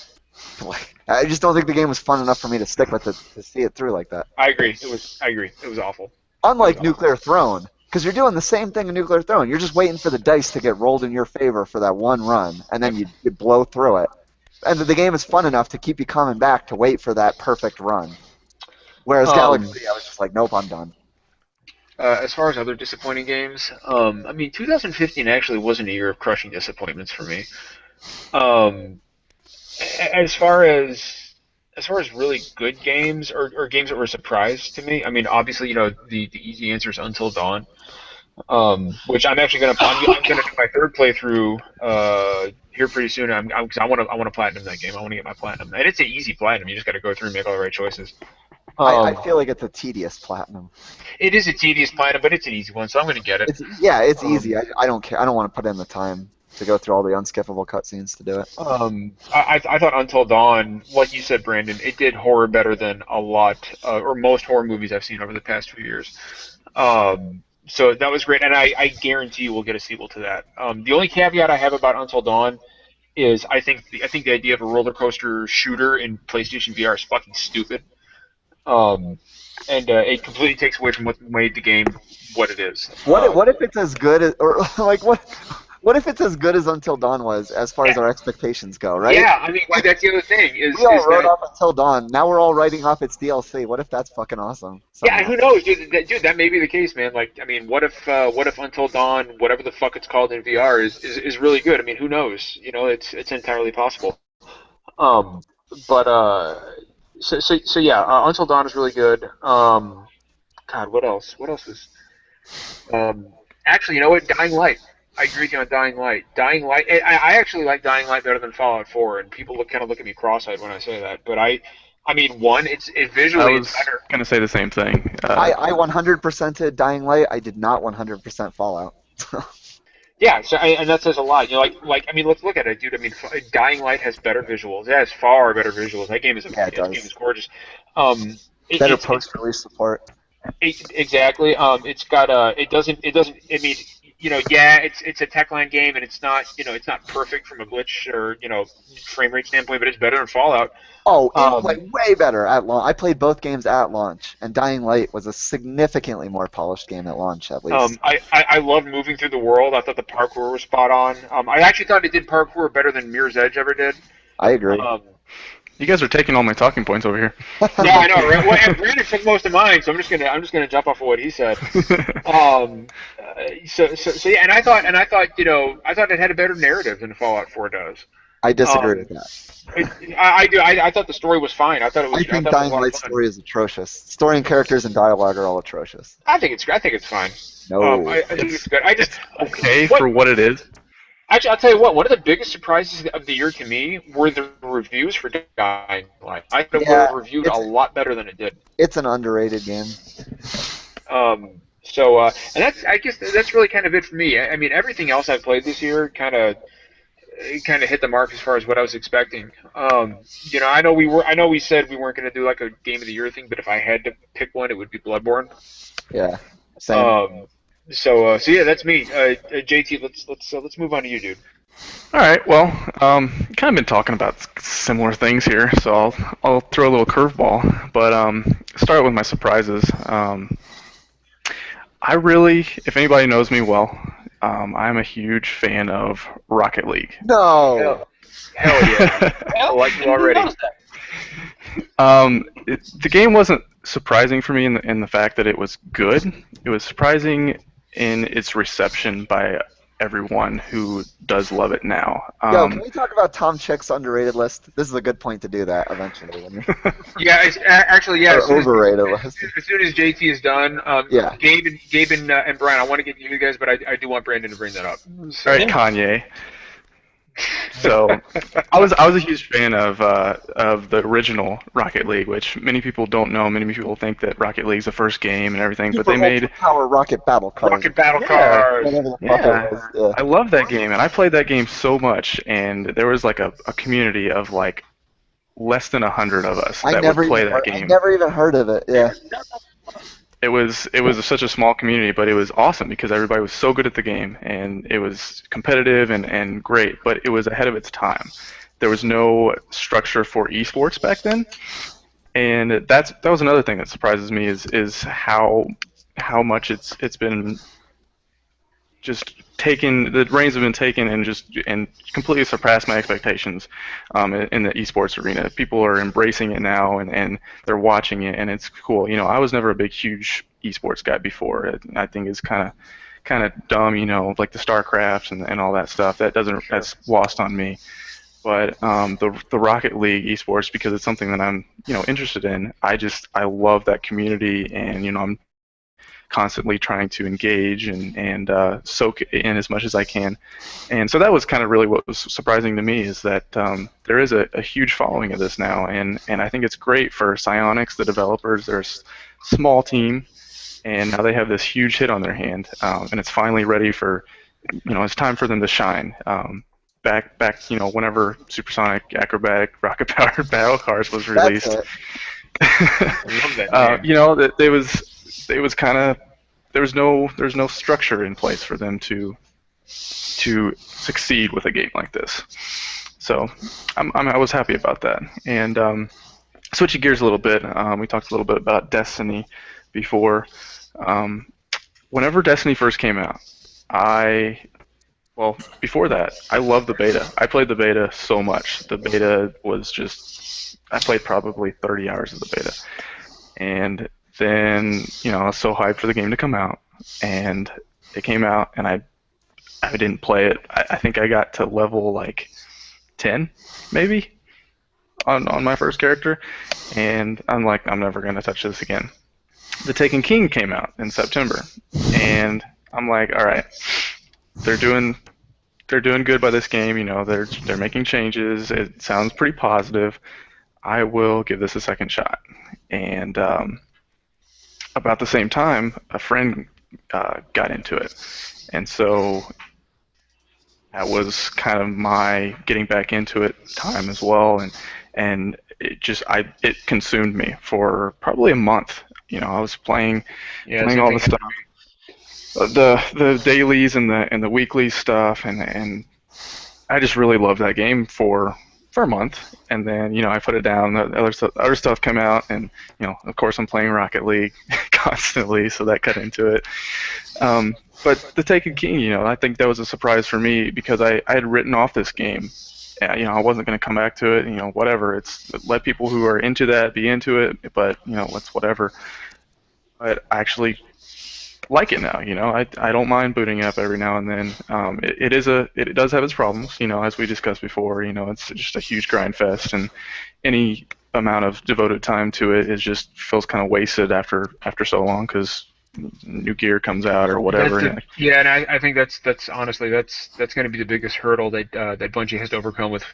Speaker 3: I just don't think the game was fun enough for me to stick with it to see it through like that.
Speaker 1: I agree. I agree. It was awful.
Speaker 3: Unlike Nuclear Throne, because you're doing the same thing in Nuclear Throne. You're just waiting for the dice to get rolled in your favor for that one run, and then you blow through it. And the game is fun enough to keep you coming back to wait for that perfect run. Whereas Galaxy, I was just like, nope, I'm done.
Speaker 1: As far as other disappointing games, I mean, 2015 actually wasn't a year of crushing disappointments for me. As far as as far as really good games or games that were a surprise to me, I mean, obviously, the easy answer is Until Dawn, which I'm gonna do my third playthrough here pretty soon. Because I want to platinum that game. I want to get my platinum, and it's an easy platinum. You just got to go through and make all the right choices.
Speaker 3: I
Speaker 1: Um,
Speaker 3: feel like it's a tedious platinum.
Speaker 1: it is a tedious platinum, but it's an easy one, so I'm gonna get it.
Speaker 3: It's
Speaker 1: Um,
Speaker 3: easy. I don't care. I don't want to put in the time to go through all the unskippable cutscenes to do it.
Speaker 1: I thought Until Dawn, like you said, Brandon, it did horror better than a lot or most horror movies I've seen over the past 2 years. So that was great, and I guarantee we'll get a sequel to that. The only caveat I have about Until Dawn is I think the idea of a roller coaster shooter in PlayStation VR is fucking stupid, um, and it completely takes away from what made the game what it is.
Speaker 3: What if it's as good as, or like what if it's as good as Until Dawn was as far as our expectations go, right?
Speaker 1: Yeah, I mean that's the other thing
Speaker 3: We all
Speaker 1: is
Speaker 3: wrote
Speaker 1: that.
Speaker 3: off Until Dawn. Now we're all writing off its DLC. What if that's fucking awesome?
Speaker 1: Yeah,
Speaker 3: Somehow.
Speaker 1: who knows, dude? That may be the case, man. Like, I mean, what if Until Dawn, whatever the fuck it's called in VR, is really good? I mean, who knows? It's entirely possible. Um, but so yeah, Until Dawn is really good. God, what else? What else is? Um, actually, you know what? Dying Light. I agree with you on Dying Light. Dying Light. I actually like Dying Light better than Fallout 4, and people look at me cross-eyed when I say that. But I mean, one, it
Speaker 5: I
Speaker 1: visually it's
Speaker 5: was
Speaker 1: better.
Speaker 5: gonna say the same thing.
Speaker 3: I 100%ed Dying Light. I did not 100% Fallout.
Speaker 1: Yeah, and that says a lot. I mean, let's look at it, dude. I mean, Dying Light has better visuals. It has far better visuals. That game is
Speaker 3: Yeah, it
Speaker 1: that game
Speaker 3: does.
Speaker 1: is gorgeous. Um,
Speaker 3: Better
Speaker 1: it's
Speaker 3: post-release support.
Speaker 1: exactly. It's got it doesn't. I mean, yeah, it's a Techland game, and it's not perfect from a glitch or frame rate standpoint, but it's better than Fallout.
Speaker 3: Oh,
Speaker 1: Um,
Speaker 3: way better at launch. I played both games at launch, and Dying Light was a significantly more polished game at launch, at least.
Speaker 1: I loved moving through the world. I thought the parkour was spot on. I actually thought it did parkour better than Mirror's Edge ever did.
Speaker 3: I agree.
Speaker 1: Um,
Speaker 5: you guys are taking all my talking points over here.
Speaker 1: Yeah, I know, right? Well, and Brandon took most of mine, so I'm just gonna jump off of what he said. So yeah, and I thought I thought it had a better narrative than Fallout 4 does.
Speaker 3: I disagree
Speaker 1: Um,
Speaker 3: with that.
Speaker 1: I do. I thought the story was fine.
Speaker 3: I
Speaker 1: I
Speaker 3: think
Speaker 1: thought it was a
Speaker 3: Dying
Speaker 1: lot of
Speaker 3: Light's
Speaker 1: fun.
Speaker 3: story is atrocious. Story and characters and dialogue are all atrocious.
Speaker 1: I think it's fine.
Speaker 3: No.
Speaker 1: I think it's good. I just
Speaker 5: Okay
Speaker 1: what
Speaker 5: for what it is.
Speaker 1: actually I'll tell you what. One of the biggest surprises of the year to me were the reviews for Dying Light. I thought it
Speaker 3: Yeah,
Speaker 1: were reviewed a lot better than it did.
Speaker 3: it's an underrated game.
Speaker 1: And I guess that's really kind of it for me. I mean, everything else I've played this year kind of hit the mark as far as what I was expecting. I know we said we weren't going to do like a game of the year thing, but if I had to pick one, it would be Bloodborne.
Speaker 3: Yeah, same.
Speaker 1: So yeah, that's me. JT, let's move on to you, dude.
Speaker 5: All right. Well, kind of been talking about similar things here, so I'll throw a little curveball. But start with my surprises. I really, if anybody knows me well, I'm a huge fan of Rocket League.
Speaker 3: No.
Speaker 1: Hell yeah, I like you already.
Speaker 5: The game wasn't surprising for me in the fact that it was good. It was surprising in its reception by everyone who does love it now.
Speaker 3: Yo, can we talk about Tom Chick's underrated list? This is a good point to do that eventually.
Speaker 1: Yeah, actually, yeah.
Speaker 3: Or overrated list.
Speaker 1: As soon as JT is done,
Speaker 3: Yeah.
Speaker 1: Gabe and Brian, I want to get you guys, but I do want Brandon to bring that up. So,
Speaker 5: All right, Kanye. So I was a huge fan of the original Rocket League, which many people don't know. Many people think that Rocket League's the first game and everything, but they made
Speaker 3: Power Rocket Battle Cars.
Speaker 1: Rocket Battle Cars.
Speaker 3: Whatever the fuck
Speaker 5: Yeah.
Speaker 3: it was. Yeah.
Speaker 5: I love that game, and I played that game so much, and there was like a community of like less than 100 of us that would play that
Speaker 3: I
Speaker 5: game.
Speaker 3: never even heard of it. Yeah.
Speaker 5: It was such a small community, but it was awesome because everybody was so good at the game, and it was competitive and great, but it was ahead of its time. There was no structure for esports back then, and that was another thing that surprises me is how much it's been just taken, the reins have been taken and completely surpassed my expectations in the esports arena. People are embracing it now and they're watching it, and it's cool. I was never a big huge esports guy before. I think it's kind of dumb, like the StarCraft and all that stuff. That's lost on me. But the Rocket League esports, because it's something that I'm interested in. I love that community, and I'm constantly trying to engage and soak in as much as I can. And so that was kind of really what was surprising to me, is that there is a huge following of this now, and I think it's great for Psyonix, the developers. They're a small team, and now they have this huge hit on their hand, and it's finally ready for, it's time for them to shine. Back, whenever Supersonic Acrobatic Rocket Powered Battle Cars was released,
Speaker 3: That's it.
Speaker 1: I love that name.
Speaker 5: that it was kind of, there's no structure in place for them to succeed with a game like this. So I was happy about that. And switching gears a little bit, we talked a little bit about Destiny before. Whenever Destiny first came out, before that, I loved the beta. I played the beta so much. The beta was just, I played probably 30 hours of the beta. And then, I was so hyped for the game to come out. And it came out, and I didn't play it. I think I got to level like 10, maybe, on my first character. And I'm like, I'm never going to touch this again. The Taken King came out in September. And I'm like, all right, they're doing good by this game. They're making changes. It sounds pretty positive. I will give this a second shot. And about the same time, a friend got into it, and so that was kind of my getting back into it time as well. And it consumed me for probably a month. I was playing all the stuff. The dailies and the weekly stuff, and I just really loved that game for a month, and then I put it down. The other stuff came out, and of course I'm playing Rocket League constantly, so that cut into it. But the Taken King, I think that was a surprise for me, because I had written off this game. I wasn't going to come back to it. Whatever. Let people who are into that be into it, but it's whatever. But I actually like it now. I don't mind booting up every now and then. It does have its problems. As we discussed before. It's just a huge grind fest, and any amount of devoted time to it just feels kind of wasted after so long, because new gear comes out or whatever.
Speaker 1: And I think that's honestly that's going to be the biggest hurdle that Bungie has to overcome with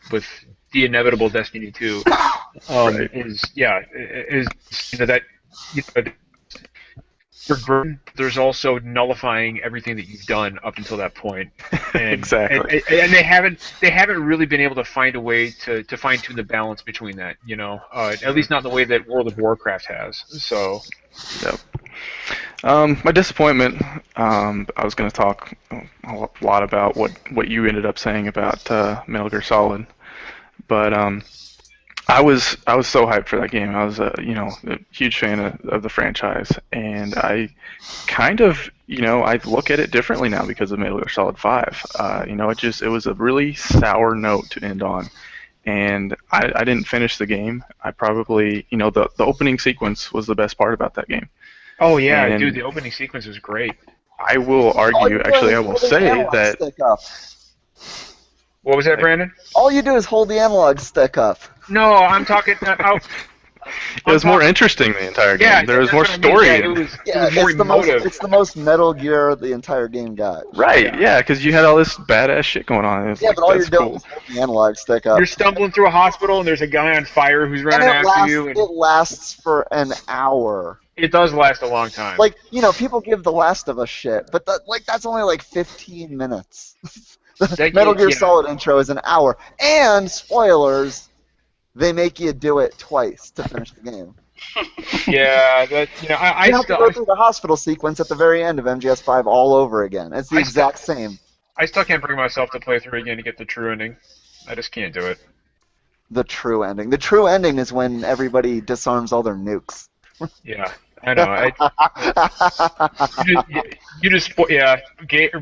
Speaker 1: the inevitable Destiny 2.
Speaker 5: Right.
Speaker 1: Is that there's also nullifying everything that you've done up until that point. And,
Speaker 5: Exactly.
Speaker 1: And they haven't really been able to find a way to fine tune the balance between that. At least not in the way that World of Warcraft has. So.
Speaker 5: Yep. My disappointment. I was going to talk a lot about what you ended up saying about Metal Gear Solid, but I was so hyped for that game. I was a huge fan of the franchise, and I kind of I look at it differently now because of Metal Gear Solid 5. It was a really sour note to end on, and I didn't finish the game. I probably the opening sequence was the best part about that game.
Speaker 1: Oh yeah,
Speaker 5: And
Speaker 1: dude, the opening sequence was great.
Speaker 5: I will argue, actually, I will say that.
Speaker 3: Stick up.
Speaker 1: What was that, Brandon?
Speaker 3: All you do is hold the analog stick up.
Speaker 1: No, I'm talking.
Speaker 5: It was more interesting the entire game.
Speaker 1: Yeah,
Speaker 5: there was
Speaker 1: that's
Speaker 5: more
Speaker 1: what I mean.
Speaker 5: story
Speaker 1: Yeah,
Speaker 5: in
Speaker 1: it
Speaker 5: it.
Speaker 1: was more emotive.
Speaker 3: It's the most Metal Gear the entire game got.
Speaker 5: Right, yeah, because you had all this badass shit going on. It was
Speaker 3: Yeah, but all you're
Speaker 5: that's
Speaker 3: doing
Speaker 5: cool.
Speaker 3: is holding the analog stick up.
Speaker 1: You're stumbling through a hospital and there's a guy on fire who's running
Speaker 3: And
Speaker 1: after you. And
Speaker 3: it lasts for an hour.
Speaker 1: it does last a long time.
Speaker 3: Like, people give The Last of Us shit, but that's only like 15 minutes. The Metal Gear Solid intro is an hour. And, spoilers, they make you do it twice to finish the game.
Speaker 1: Yeah, that I
Speaker 3: You have to go through the hospital sequence at the very end of MGS5 all over again. It's the exact same.
Speaker 1: I still can't bring myself to play through again to get the true ending. I just can't do it.
Speaker 3: The true ending. The true ending is when everybody disarms all their nukes.
Speaker 1: Yeah, I know.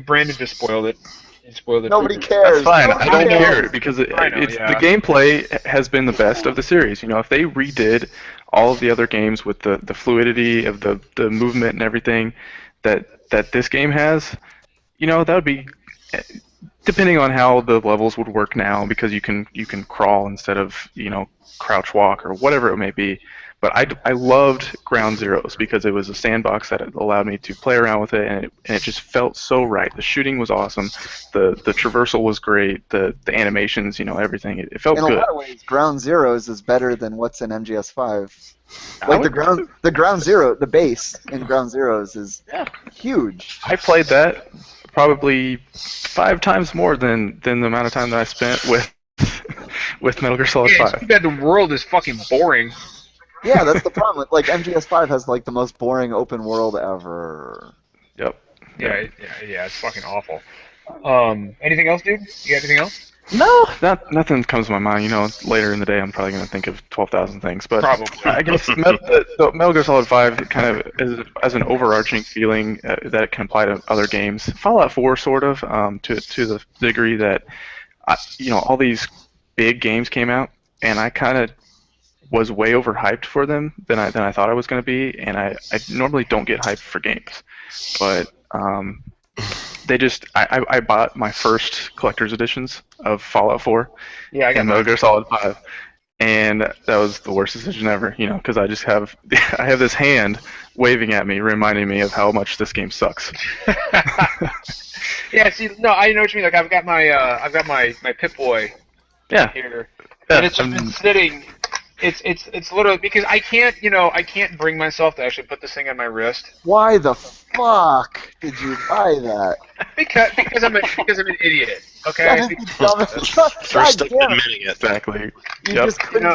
Speaker 1: Brandon just spoiled it. He spoiled it.
Speaker 3: Nobody cares.
Speaker 5: That's fine.
Speaker 3: Nobody
Speaker 5: I don't
Speaker 3: cares.
Speaker 5: care because the
Speaker 1: yeah.
Speaker 5: gameplay has been the best of the series. If they redid all of the other games with the fluidity of the movement and everything that this game has, that would be depending on how the levels would work now, because you can crawl instead of crouch walk or whatever it may be. But I loved Ground Zeroes because it was a sandbox that allowed me to play around with it, and it just felt so right. The shooting was awesome, the traversal was great, the animations, everything. It felt
Speaker 3: In a
Speaker 5: good.
Speaker 3: lot of ways, Ground Zeroes is better than what's in MGS5.
Speaker 5: I
Speaker 3: Like
Speaker 5: would-
Speaker 3: the Ground Zero, the base in Ground Zeroes is huge.
Speaker 5: I played that probably 5 times more than the amount of time that I spent with with Metal Gear Solid
Speaker 1: Yeah, it's
Speaker 5: 5.
Speaker 1: too bad the world is fucking boring.
Speaker 3: Yeah, that's the problem. Like MGS5 has like the most boring open world ever.
Speaker 5: Yep.
Speaker 1: Yeah, it's fucking awful. Anything else, dude? You got anything else?
Speaker 5: No, nothing comes to my mind. Later in the day, I'm probably going to think of 12,000 things. But
Speaker 1: Probably.
Speaker 5: I guess the Metal Gear Solid 5 kind of as an overarching feeling that it can apply to other games. Fallout 4, sort of, to the degree that, all these big games came out, and I kind of was way overhyped for them than I thought I was going to be, and I normally don't get hyped for games, but I bought my first collector's editions of Fallout 4
Speaker 1: Yeah, I got
Speaker 5: and Metal Gear Solid 5, and that was the worst decision ever, because I just have I have this hand waving at me, reminding me of how much this game sucks.
Speaker 1: Yeah, see, no, I know what you mean. Like, I've got my Pip-Boy
Speaker 5: Yeah.
Speaker 1: here,
Speaker 5: Yeah,
Speaker 1: and it's just been sitting. It's literally because I can't bring myself to actually put this thing on my wrist
Speaker 3: Why the fuck did you buy that?
Speaker 1: because I'm an idiot. Okay.
Speaker 3: That is the dumbest.
Speaker 4: First
Speaker 3: God
Speaker 4: step
Speaker 3: damn it.
Speaker 4: admitting it.
Speaker 5: Exactly.
Speaker 3: You
Speaker 5: Yep.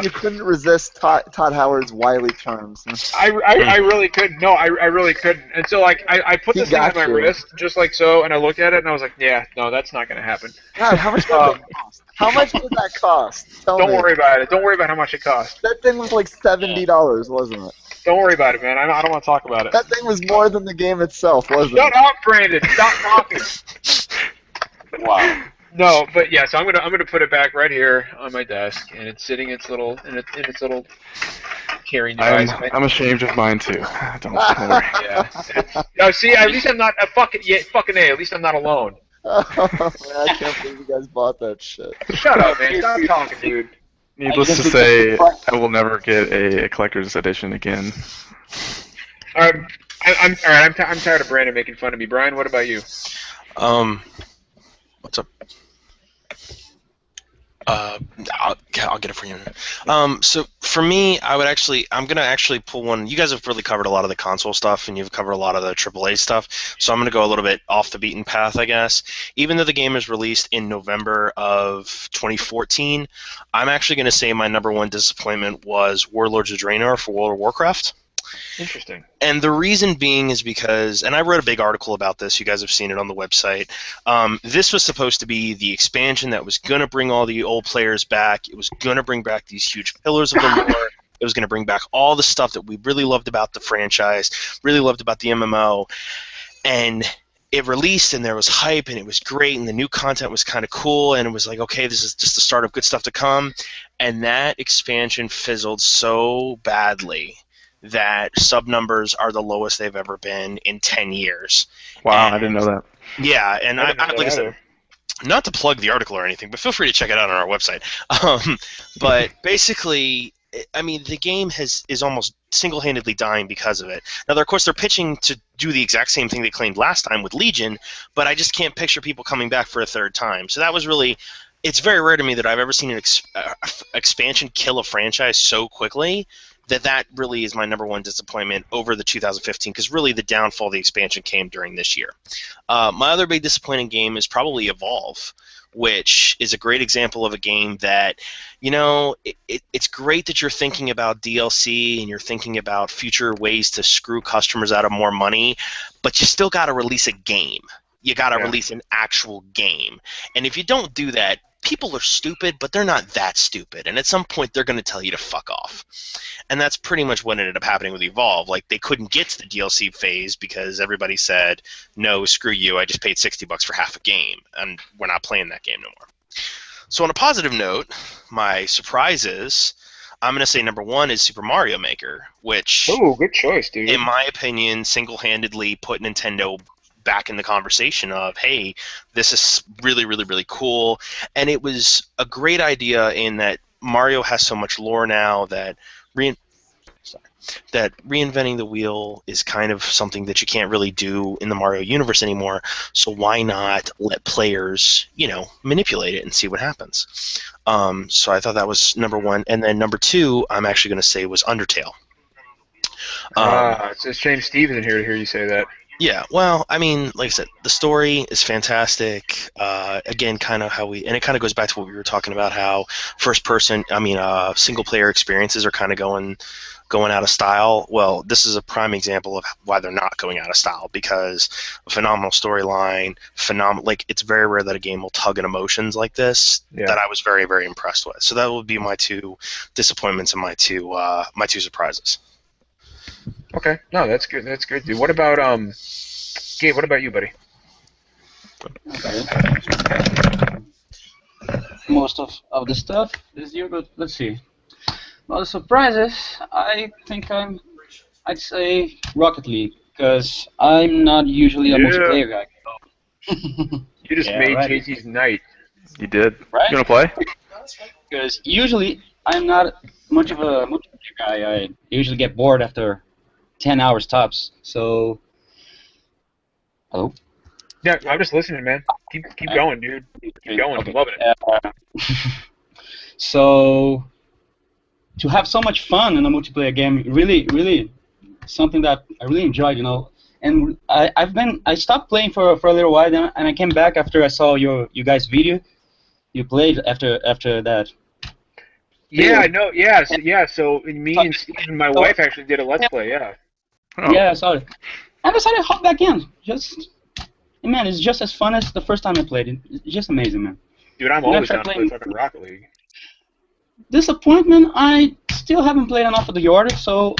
Speaker 3: just couldn't resist Todd Howard's wily charms.
Speaker 1: I really couldn't. No, I really couldn't. And so like I put
Speaker 3: He
Speaker 1: this thing on
Speaker 3: got
Speaker 1: my
Speaker 3: you.
Speaker 1: wrist just like so, and I looked at it and I was like, yeah, no, that's not gonna happen.
Speaker 3: God, how much did that cost? How much did that cost? Tell
Speaker 1: Don't
Speaker 3: me.
Speaker 1: worry about it. Don't worry about how much it cost.
Speaker 3: That thing was like $70, wasn't it?
Speaker 1: Don't worry about it, man. I don't want to talk about it.
Speaker 3: That thing was more than the game itself, wasn't
Speaker 1: Shut
Speaker 3: it?
Speaker 1: up, Brandon. Stop talking. Wow. No, but yeah. So I'm gonna put it back right here on my desk, and it's sitting in its little carrying device.
Speaker 5: I'm ashamed of mine too. Don't worry.
Speaker 1: Yeah. No, see, at least I'm not a fucking A. At least I'm not alone.
Speaker 3: Oh, man, I can't believe you guys bought that shit.
Speaker 1: Shut up, man. Stop talking, dude.
Speaker 5: Needless to say, I will never get a collector's edition again.
Speaker 1: All right. I'm all right. I'm tired of Brandon making fun of me. Brian, what about you?
Speaker 4: What's up? I'll get it for you. So for me, I'm gonna actually pull one. You guys have really covered a lot of the console stuff, and you've covered a lot of the AAA stuff. So I'm gonna go a little bit off the beaten path, I guess. Even though the game is released in November of 2014, I'm actually gonna say my number one disappointment was Warlords of Draenor for World of Warcraft.
Speaker 1: Interesting.
Speaker 4: And the reason being is because, and I wrote a big article about this, you guys have seen it on the website, this was supposed to be the expansion that was going to bring all the old players back. It was going to bring back these huge pillars of the lore. It was going to bring back all the stuff that we really loved about the franchise, really loved about the MMO. And it released, and there was hype, and it was great, and the new content was kind of cool, and it was like, okay, this is just the start of good stuff to come. And that expansion fizzled so badly that sub numbers are the lowest they've ever been in 10 years.
Speaker 5: Wow,
Speaker 4: And-
Speaker 5: I didn't know that.
Speaker 4: Yeah, and
Speaker 1: I didn't know
Speaker 4: like I
Speaker 1: that
Speaker 4: said,
Speaker 1: either.
Speaker 4: not to plug the article or anything, but feel free to check it out on our website. But basically, I mean, the game is almost single-handedly dying because of it. Now, of course, they're pitching to do the exact same thing they claimed last time with Legion, but I just can't picture people coming back for a third time. So that was really... It's very rare to me that I've ever seen an expansion kill a franchise so quickly that really is my number one disappointment over the 2015, because really the downfall of the expansion came during this year. My other big disappointing game is probably Evolve, which is a great example of a game that, it's great that you're thinking about DLC and you're thinking about future ways to screw customers out of more money, but you still got to release a game. You got to release an actual game. And if you don't do that, people are stupid, but they're not that stupid. And at some point, they're going to tell you to fuck off. And that's pretty much what ended up happening with Evolve. Like, they couldn't get to the DLC phase because everybody said, no, screw you, I just paid $60 for half a game, and we're not playing that game no more. So on a positive note, my surprises, I'm going to say number one is Super Mario Maker, which,
Speaker 1: Oh, good choice, dude.
Speaker 4: in my opinion, single-handedly put Nintendo back in the conversation of, hey, this is really, really, really cool. And it was a great idea in that Mario has so much lore now that reinventing the wheel is kind of something that you can't really do in the Mario universe anymore. So why not let players, manipulate it and see what happens? So I thought that was number one. And then number two, I'm actually going to say was Undertale.
Speaker 1: It's a shame Steve isn't here to hear you say that.
Speaker 4: Yeah, well, I mean, like I said, the story is fantastic. Again, kind of and it kind of goes back to what we were talking about, how single-player experiences are kind of going out of style. Well, this is a prime example of why they're not going out of style, because a phenomenal storyline, it's very rare that a game will tug at emotions like this.
Speaker 1: Yeah.
Speaker 4: That I was very, very impressed with. So that would be my two disappointments and my two surprises.
Speaker 1: Okay, no, that's good. That's good, dude. What about Gabe? What about you, buddy?
Speaker 2: Okay. Most of the stuff this year, but let's see. Well, the surprises, I think I'd say Rocket League, because I'm not usually a multiplayer guy.
Speaker 1: You just made JT's night.
Speaker 5: You did.
Speaker 2: Right?
Speaker 5: You want to play?
Speaker 2: Because usually I'm not much of a multiplayer guy. I usually get bored after 10 hours tops. So, hello?
Speaker 1: Yeah, I'm just listening, man. Keep going, dude. Keep going.
Speaker 2: Okay.
Speaker 1: I'm loving it.
Speaker 2: So, to have so much fun in a multiplayer game, really something that I really enjoyed, And I stopped playing for a little while, then, and I came back after I saw you guys' video. You played after that.
Speaker 1: Yeah, I know. Yeah, so me and Steve and my wife actually did a Let's Play. Yeah.
Speaker 5: Oh.
Speaker 2: Yeah, I saw it. I decided to hop back in. Man, it's just as fun as the first time I played it. It's just amazing, man.
Speaker 1: Dude, I'm always down to play fucking Rocket League.
Speaker 2: Disappointment, I still haven't played enough of the Order, so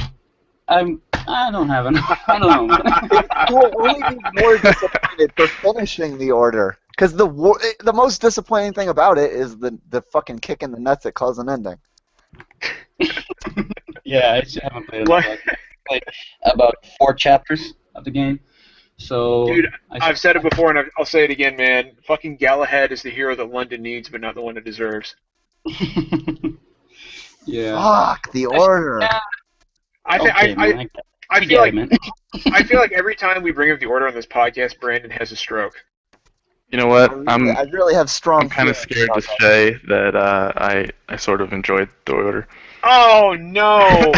Speaker 2: I don't have enough. I don't know, man.
Speaker 3: You will only be more disappointed for finishing the Order. Because the most disappointing thing about it is the fucking kick in the nuts that caused an ending.
Speaker 2: Yeah, I still haven't played enough. I played about 4 chapters of the game. So,
Speaker 1: dude, I've said it before and I'll say it again, man. Fucking Galahad is the hero that London needs, but not the one it deserves.
Speaker 2: Yeah.
Speaker 3: Fuck the Order.
Speaker 1: I feel like every time we bring up the Order on this podcast, Brandon has a stroke.
Speaker 5: You know what?
Speaker 3: I really have strong.
Speaker 5: I'm kind of scared to say that I sort of enjoyed the Order.
Speaker 1: Oh no!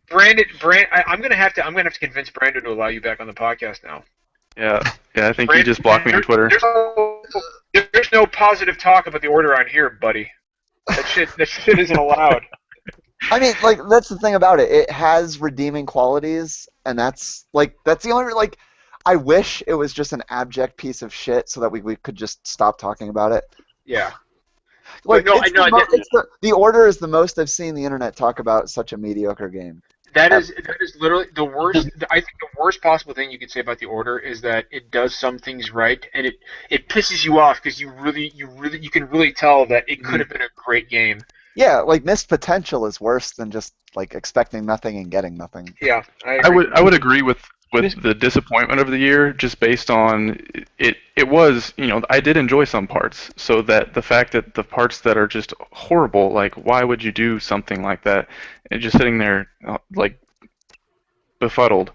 Speaker 1: Brandon, I'm gonna have to convince Brandon to allow you back on the podcast now.
Speaker 5: Yeah, I think he just blocked me on Twitter.
Speaker 1: There's no positive talk about the Order on here, buddy. That shit isn't allowed.
Speaker 3: I mean, that's the thing about it. It has redeeming qualities, and that's the only I wish it was just an abject piece of shit so that we could just stop talking about it.
Speaker 1: Yeah.
Speaker 3: The Order is the most I've seen the internet talk about such a mediocre game.
Speaker 1: That is literally the worst. I think the worst possible thing you could say about the Order is that it does some things right, and it pisses you off because you can really tell that it could have been a great game.
Speaker 3: Yeah, missed potential is worse than just expecting nothing and getting nothing.
Speaker 1: Yeah,
Speaker 5: I would agree with the disappointment of the year, just based on it. It was, I did enjoy some parts. So that the fact that the parts that are just horrible, why would you do something like that? And just sitting there, befuddled.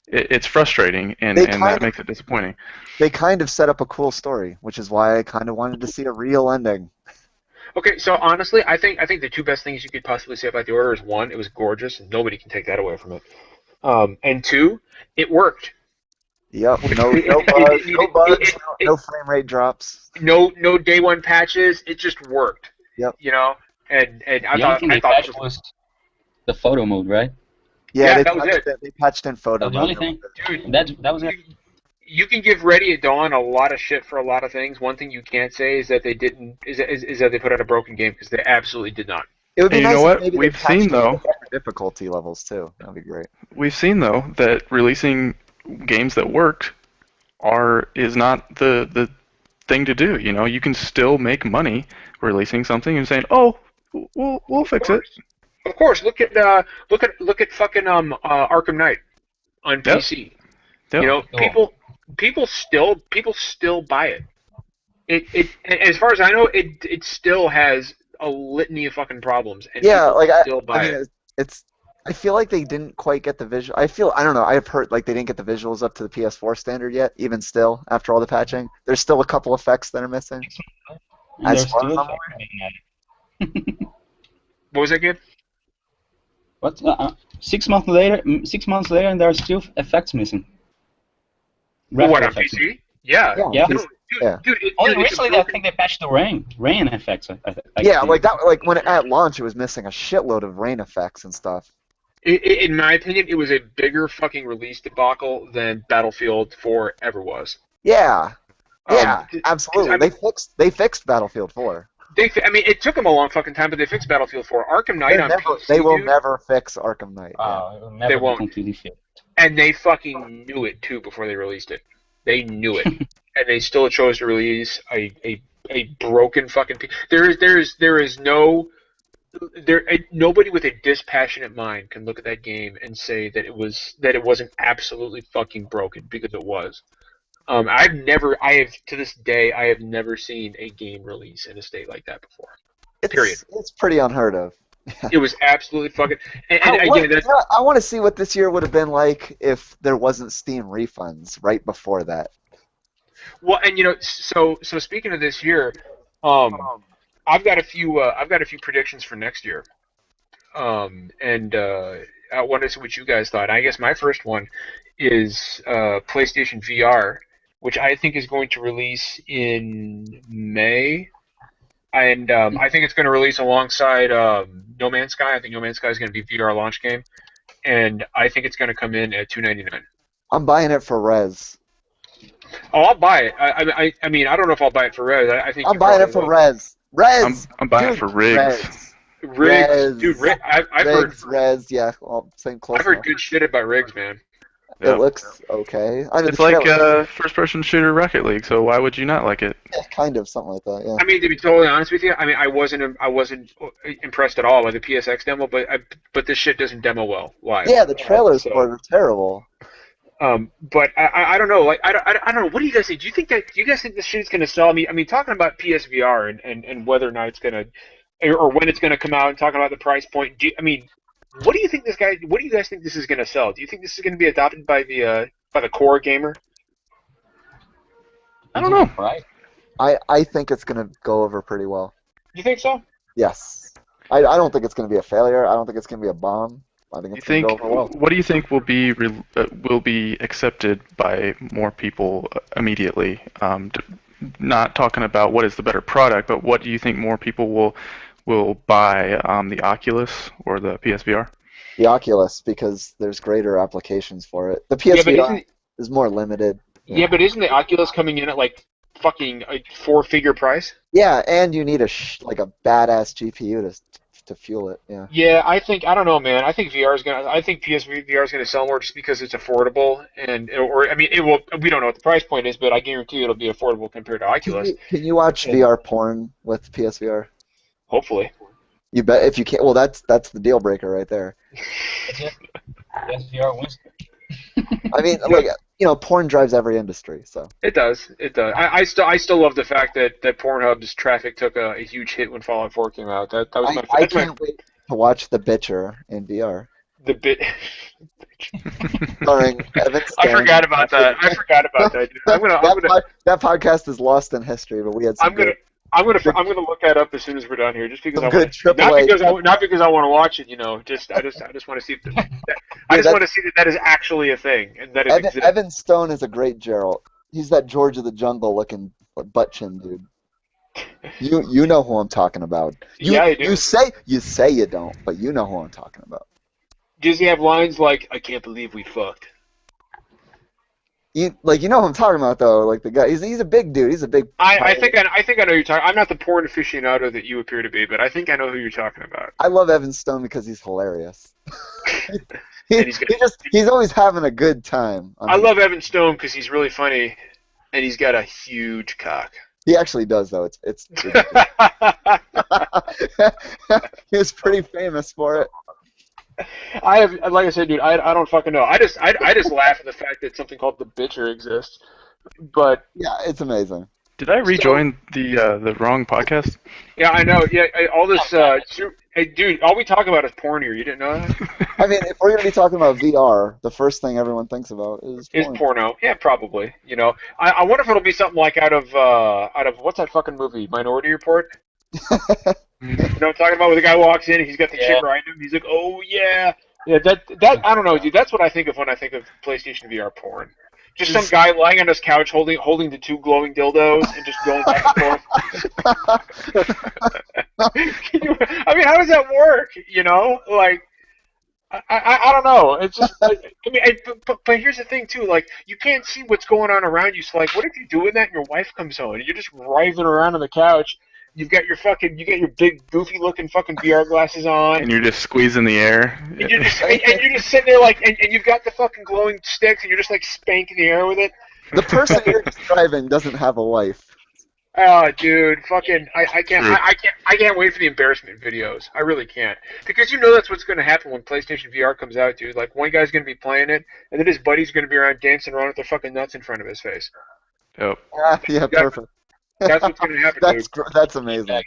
Speaker 5: It's frustrating, and that makes it disappointing.
Speaker 3: They kind of set up a cool story, which is why I kind of wanted to see a real ending.
Speaker 1: Okay, so honestly, I think the two best things you could possibly say about the Order is, one, it was gorgeous, and nobody can take that away from it. And two, it worked.
Speaker 3: Yep. No bugs, no frame rate drops.
Speaker 1: No day one patches. It just worked.
Speaker 3: Yep.
Speaker 1: And I
Speaker 2: the
Speaker 1: thought
Speaker 2: only thing they patched was the photo mode, right?
Speaker 3: Yeah,
Speaker 1: that was it.
Speaker 3: They patched in photo mode.
Speaker 2: The only thing,
Speaker 1: dude,
Speaker 2: that was it.
Speaker 1: You can give Ready at Dawn a lot of shit for a lot of things. One thing you can't say is that they didn't is that they put out a broken game, because they absolutely did not.
Speaker 3: It would be nice if maybe
Speaker 5: we've seen though
Speaker 3: difficulty levels too. That'd be great.
Speaker 5: We've seen though that releasing games that worked is not the thing to do. You can still make money releasing something and saying, "Oh, we'll fix it."
Speaker 1: Of course, look at fucking Arkham Knight. on
Speaker 5: Yep.
Speaker 1: PC.
Speaker 5: Yep.
Speaker 1: You know, people still buy it. As far as I know, it still has a litany of fucking problems, and
Speaker 3: Yeah,
Speaker 1: people
Speaker 3: like
Speaker 1: still
Speaker 3: I
Speaker 1: buy
Speaker 3: mean,
Speaker 1: it.
Speaker 3: it's. I feel like they didn't quite get the visual. I don't know. I've heard like they didn't get the visuals up to the PS4 standard yet. Even still, after all the patching, there's still a couple effects that are missing.
Speaker 2: And
Speaker 3: As
Speaker 2: there's
Speaker 3: far
Speaker 2: still
Speaker 3: as I'm
Speaker 2: effects
Speaker 3: aware.
Speaker 2: being added.
Speaker 1: What was that, Gabe?
Speaker 2: What? 6 months later, 6 months later, and there are still effects missing.
Speaker 1: What
Speaker 2: Graphical
Speaker 1: on
Speaker 2: effects.
Speaker 1: PC? Yeah.
Speaker 3: Yeah,
Speaker 2: Yeah.
Speaker 1: No,
Speaker 3: PC, yeah.
Speaker 2: Only
Speaker 1: it's a
Speaker 2: recently, I
Speaker 1: broken.
Speaker 2: think they patched the rain effects. I
Speaker 3: Yeah,
Speaker 2: see.
Speaker 3: like that. Like when at launch, it was missing a shitload of rain effects and stuff.
Speaker 1: In my opinion, it was a bigger fucking release debacle than Battlefield 4 ever was.
Speaker 3: Yeah, yeah,
Speaker 1: 'Cause,
Speaker 3: absolutely.
Speaker 1: I mean,
Speaker 3: They fixed Battlefield 4.
Speaker 1: I mean, it took them a long fucking time, but they fixed Battlefield 4. Arkham Knight on
Speaker 3: They
Speaker 1: PC,
Speaker 3: will
Speaker 1: dude,
Speaker 3: never fix Arkham Knight. Yeah.
Speaker 2: It will
Speaker 1: they
Speaker 2: never be
Speaker 1: won't.
Speaker 2: completely fixed.
Speaker 1: And they fucking knew it too before they released it. They knew it, and they still chose to release a broken fucking. There is no nobody with a dispassionate mind can look at that game and say that it wasn't absolutely fucking broken, because it was. I have to this day, I have never seen a game release in a state like that before. Period.
Speaker 3: It's pretty unheard of.
Speaker 1: It was absolutely fucking. And
Speaker 3: I want to see what this year would have been like if there wasn't Steam refunds right before that.
Speaker 1: well, and so speaking of this year, I've got a few predictions for next year. And I wanted to see what you guys thought. I guess my first one is PlayStation VR, which I think is going to release in May. And I think it's going to release alongside No Man's Sky. I think No Man's Sky is going to be VR launch game, and I think it's going to come in at $299.
Speaker 3: I'm buying it for Res.
Speaker 1: Oh, I'll buy it. I mean, I don't know if I'll buy it for Res. I think
Speaker 3: I'm
Speaker 1: you
Speaker 3: buying it
Speaker 1: probably
Speaker 3: for
Speaker 1: will.
Speaker 3: Res. Res.
Speaker 5: I'm buying
Speaker 3: Dude,
Speaker 5: it for rigs.
Speaker 1: Riggs, dude. I've heard
Speaker 3: Res. Yeah, well, same close
Speaker 1: I've heard
Speaker 3: enough.
Speaker 1: good shit about Riggs, man.
Speaker 3: It
Speaker 5: Yep.
Speaker 3: looks okay. I mean,
Speaker 5: It's
Speaker 3: the
Speaker 5: like
Speaker 3: trailer-
Speaker 5: first-person shooter Rocket League, so why would you not like it?
Speaker 3: yeah, kind of something like that. Yeah.
Speaker 1: I mean, to be totally honest with you, I mean, I wasn't impressed at all by the PSX demo, but this shit doesn't demo well live.
Speaker 3: Yeah, the trailers
Speaker 1: So,
Speaker 3: were terrible.
Speaker 1: but I don't know. Like I don't know. What do you guys think? Do you guys think this shit's gonna sell? I mean, talking about PSVR and whether or not it's gonna, or when it's gonna come out, and talking about the price point. What do you think What do you guys think this is gonna sell? Do you think this is gonna be adopted by the core gamer?
Speaker 5: I don't know.
Speaker 2: Right?
Speaker 3: I think it's gonna go over pretty well.
Speaker 1: You think so?
Speaker 3: Yes. I don't think it's gonna be a failure. I don't think it's gonna be a bomb. I think
Speaker 5: You
Speaker 3: it's gonna
Speaker 5: think?
Speaker 3: go over well.
Speaker 5: What do you think will be accepted by more people immediately? Not talking about what is the better product, but what do you think more people will buy? The Oculus or the PSVR?
Speaker 3: The Oculus, because there's greater applications for it. The
Speaker 1: Yeah, but
Speaker 3: PSVR is more limited.
Speaker 1: Yeah, but isn't the Oculus coming in at like fucking a four-figure price?
Speaker 3: Yeah, and you need a badass GPU to fuel it. Yeah.
Speaker 1: Yeah, I don't know, man. I think PSVR is gonna sell more just because it's affordable, I mean, it will. We don't know what the price point is, but I guarantee you it'll be affordable compared to Oculus.
Speaker 3: Can you watch VR porn with PSVR?
Speaker 1: Hopefully.
Speaker 3: You bet. If you can't, well, that's the deal breaker right there.
Speaker 2: Yes, VR wins.
Speaker 3: I mean, porn drives every industry, so.
Speaker 1: It does. It does. I still love the fact that Pornhub's traffic took a huge hit when Fallout 4 came out. That was
Speaker 3: I can't wait to watch The Bitcher in VR.
Speaker 1: The bit.
Speaker 3: Starring Evan Stone.
Speaker 1: I forgot about that. Dude.
Speaker 3: That podcast is lost in history, but we had some
Speaker 1: I'm gonna look that up as soon as we're done here, just because not because I want to watch it, I just want to see want to see that is actually a thing and that it exists.
Speaker 3: Evan Stone is a great Geralt. He's that George of the Jungle looking butt chin dude. You know who I'm talking about.
Speaker 1: Yeah, I do.
Speaker 3: You say you don't, but you know who I'm talking about.
Speaker 1: Does he have lines like "I can't believe we fucked"?
Speaker 3: You know who I'm talking about though, like the guy. He's a big dude. He's a big.
Speaker 1: I think I know who you're talking. I'm not the porn aficionado that you appear to be, but I think I know who you're talking about.
Speaker 3: I love Evan Stone because he's hilarious.
Speaker 1: He's
Speaker 3: always having a good time.
Speaker 1: I love Evan Stone because he's really funny, and he's got a huge cock.
Speaker 3: He actually does though. It's he was pretty famous for it.
Speaker 1: I have, like I said, dude, I don't fucking know. I just laugh at the fact that something called the Bitcher exists. But
Speaker 3: Yeah, it's amazing.
Speaker 5: Did I
Speaker 1: so
Speaker 5: rejoin the wrong podcast?
Speaker 1: yeah, I know. Yeah, all this. Hey, dude, all we talk about is porn here. You didn't know that?
Speaker 3: I mean, if we're gonna be talking about VR, the first thing everyone thinks about is
Speaker 1: Is
Speaker 3: porn.
Speaker 1: porno? Yeah, probably. You know, I wonder if it'll be something like out of what's that fucking movie, Minority Report? You know what I'm talking about? Where the guy walks in and he's got the chick behind him. He's like, oh yeah, yeah. That I don't know, dude. That's what I think of when I think of PlayStation VR porn. Just some guy lying on his couch holding the two glowing dildos and just going back and forth. I mean, how does that work? You know, like. I don't know. It's just like, I mean, but here's the thing too. Like, you can't see what's going on around you. So like, what if you're doing that and your wife comes home and you're just writhing around on the couch? You got your big goofy looking fucking VR glasses on,
Speaker 5: And you're just squeezing the air.
Speaker 1: and you're just sitting there like, and you've got the fucking glowing sticks, and you're just like spanking the air with it.
Speaker 3: The person you're describing doesn't have a wife.
Speaker 1: Oh, dude, fucking, I can't,
Speaker 5: True.
Speaker 1: I can't wait for the embarrassment videos. I really can't, because you know that's what's going to happen when PlayStation VR comes out, dude. Like, one guy's going to be playing it, and then his buddy's going to be around dancing around with their fucking nuts in front of his face.
Speaker 5: Yep.
Speaker 3: Yeah, perfect.
Speaker 1: That's what's going to happen,
Speaker 3: That's amazing.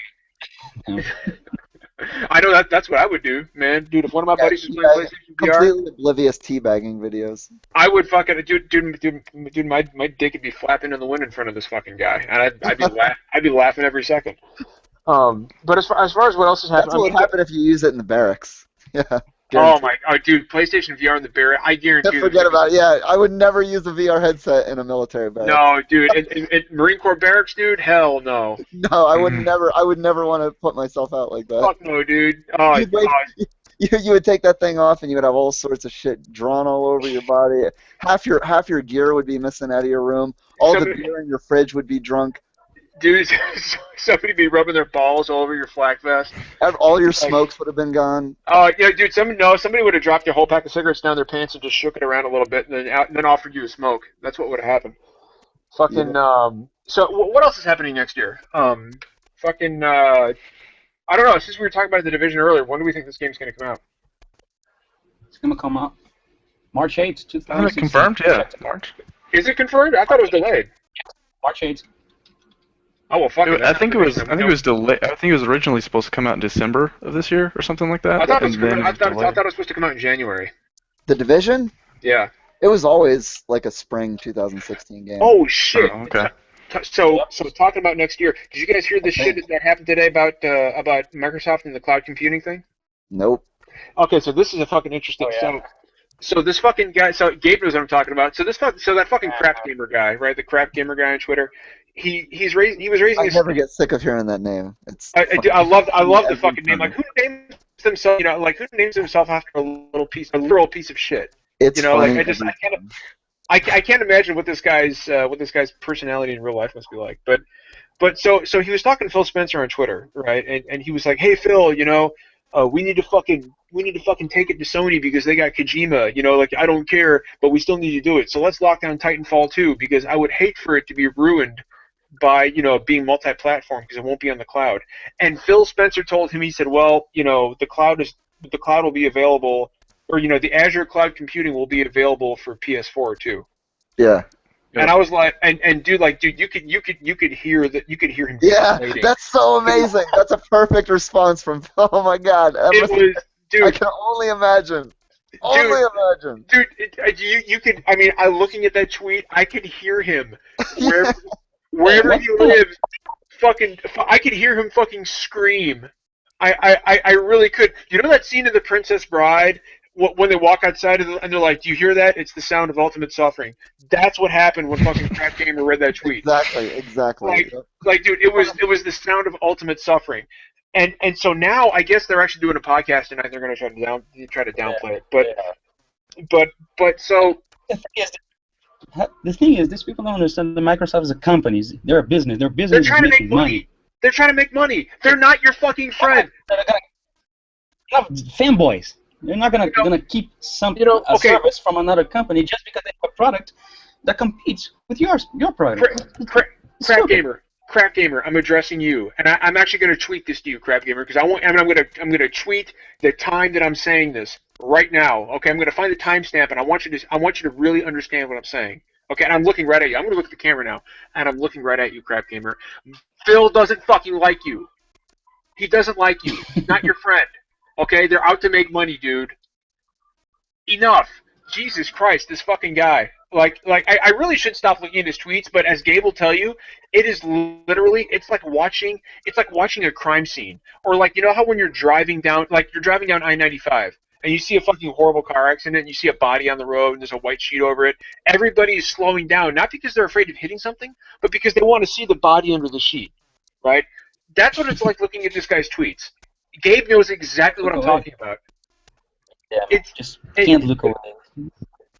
Speaker 1: I know that's what I would do, man. Dude, if one of my buddies was playing PlayStation VR,
Speaker 3: Completely oblivious teabagging videos.
Speaker 1: I would fucking dude, my dick would be flapping in the wind in front of this fucking guy, and I'd be laughing every second. But as far as what else has happened,
Speaker 3: That's what would happen if you use it in the barracks. Yeah.
Speaker 1: Oh my, dude, PlayStation VR in the barracks, I guarantee.
Speaker 3: Forget about it. Yeah, I would never use a VR headset in a military barracks.
Speaker 1: No, dude, in Marine Corps barracks, dude, hell no.
Speaker 3: No, I would never. I would never want to put myself out like that.
Speaker 1: Fuck no, dude. Oh,
Speaker 3: You would take that thing off and you would have all sorts of shit drawn all over your body. Half your gear would be missing out of your room. All the beer in your fridge would be drunk.
Speaker 1: dude, somebody be rubbing their balls all over your flak vest.
Speaker 3: All your smokes would have been gone.
Speaker 1: Oh, yeah, dude, somebody would have dropped their whole pack of cigarettes down their pants and just shook it around a little bit and then offered you a smoke. That's what would have happened. Fucking, so what else is happening next year? I don't know, since we were talking about the Division earlier, when do we think this game's going to come out?
Speaker 2: It's gonna come out March 8th, 2016.
Speaker 5: Confirmed? Yeah, March.
Speaker 1: Is it confirmed? I thought it was delayed.
Speaker 2: March 8th.
Speaker 1: Oh, well, fuck it.
Speaker 5: I think it was delayed. I think it was originally supposed to come out in December of this year or something like that.
Speaker 1: I thought it was
Speaker 5: delayed.
Speaker 1: supposed to come out in January.
Speaker 3: The Division?
Speaker 1: Yeah.
Speaker 3: It was always like a spring 2016 game.
Speaker 1: Oh, shit.
Speaker 5: Oh, okay.
Speaker 1: So talking about next year, did you guys hear the shit that happened today about Microsoft and the cloud computing thing?
Speaker 3: Nope.
Speaker 1: Okay, so this is a fucking interesting. So this fucking guy. So Gabe knows what I'm talking about. So that fucking crap gamer guy, right? The crap gamer guy on Twitter. He was raising.
Speaker 3: I never get sick of hearing that name.
Speaker 1: I love the fucking name. Like, who names themselves? You know, like, who names himself after a literal piece of shit?
Speaker 3: It's funny.
Speaker 1: I can't imagine what this guy's personality in real life must be like. But so he was talking to Phil Spencer on Twitter, right? And he was like, "Hey Phil, you know, we need to fucking take it to Sony because they got Kojima. You know, like, I don't care, but we still need to do it. So let's lock down Titanfall 2 because I would hate for it to be ruined by, you know, being multi-platform because it won't be on the cloud." And Phil Spencer told him, he said, "Well, you know, the cloud will be available." Or, you know, the Azure cloud computing will be available for PS4 too.
Speaker 3: Yeah.
Speaker 1: And I was like, and dude, you could hear him.
Speaker 3: Yeah, that's so amazing. That's a perfect response from. Oh my God. Dude. I can only imagine.
Speaker 1: Dude, you could. I mean, looking at that tweet, I could hear him wherever he lives. Fucking, I could hear him fucking scream. I really could. You know that scene in The Princess Bride? When they walk outside and they're like, "Do you hear that? It's the sound of ultimate suffering." That's what happened when fucking Crap Gamer read that tweet.
Speaker 3: Exactly.
Speaker 1: Like, dude, it was the sound of ultimate suffering, and so now I guess they're actually doing a podcast tonight. They're going to try to downplay it, but so
Speaker 2: the thing is, these people don't understand that Microsoft is a company. They're a business. They're business.
Speaker 1: They're trying to make money. They're trying to make money. They're not your fucking friend.
Speaker 2: Fanboys. They're not gonna keep a service from another company just because they have a product that competes with your product.
Speaker 1: Crap Gamer, I'm addressing you, and I'm actually going to tweet this to you, Crap Gamer, because I'm going to tweet the time that I'm saying this right now. Okay, I'm going to find the timestamp, and I want you to really understand what I'm saying. Okay, and I'm looking right at you. I'm going to look at the camera now, and I'm looking right at you, crap gamer. Phil doesn't fucking like you. He doesn't like you. He's not your friend. Okay, they're out to make money, dude. Enough. Jesus Christ, this fucking guy. I really should stop looking at his tweets, but as Gabe will tell you, it is literally, it's like watching a crime scene. Or like, you know how when you're driving down I-95, and you see a fucking horrible car accident, and you see a body on the road, and there's a white sheet over it. Everybody is slowing down, not because they're afraid of hitting something, but because they want to see the body under the sheet, right? That's what it's like looking at this guy's tweets. Gabe knows exactly what I'm talking about.
Speaker 2: Yeah,
Speaker 1: It's
Speaker 2: just can't look away.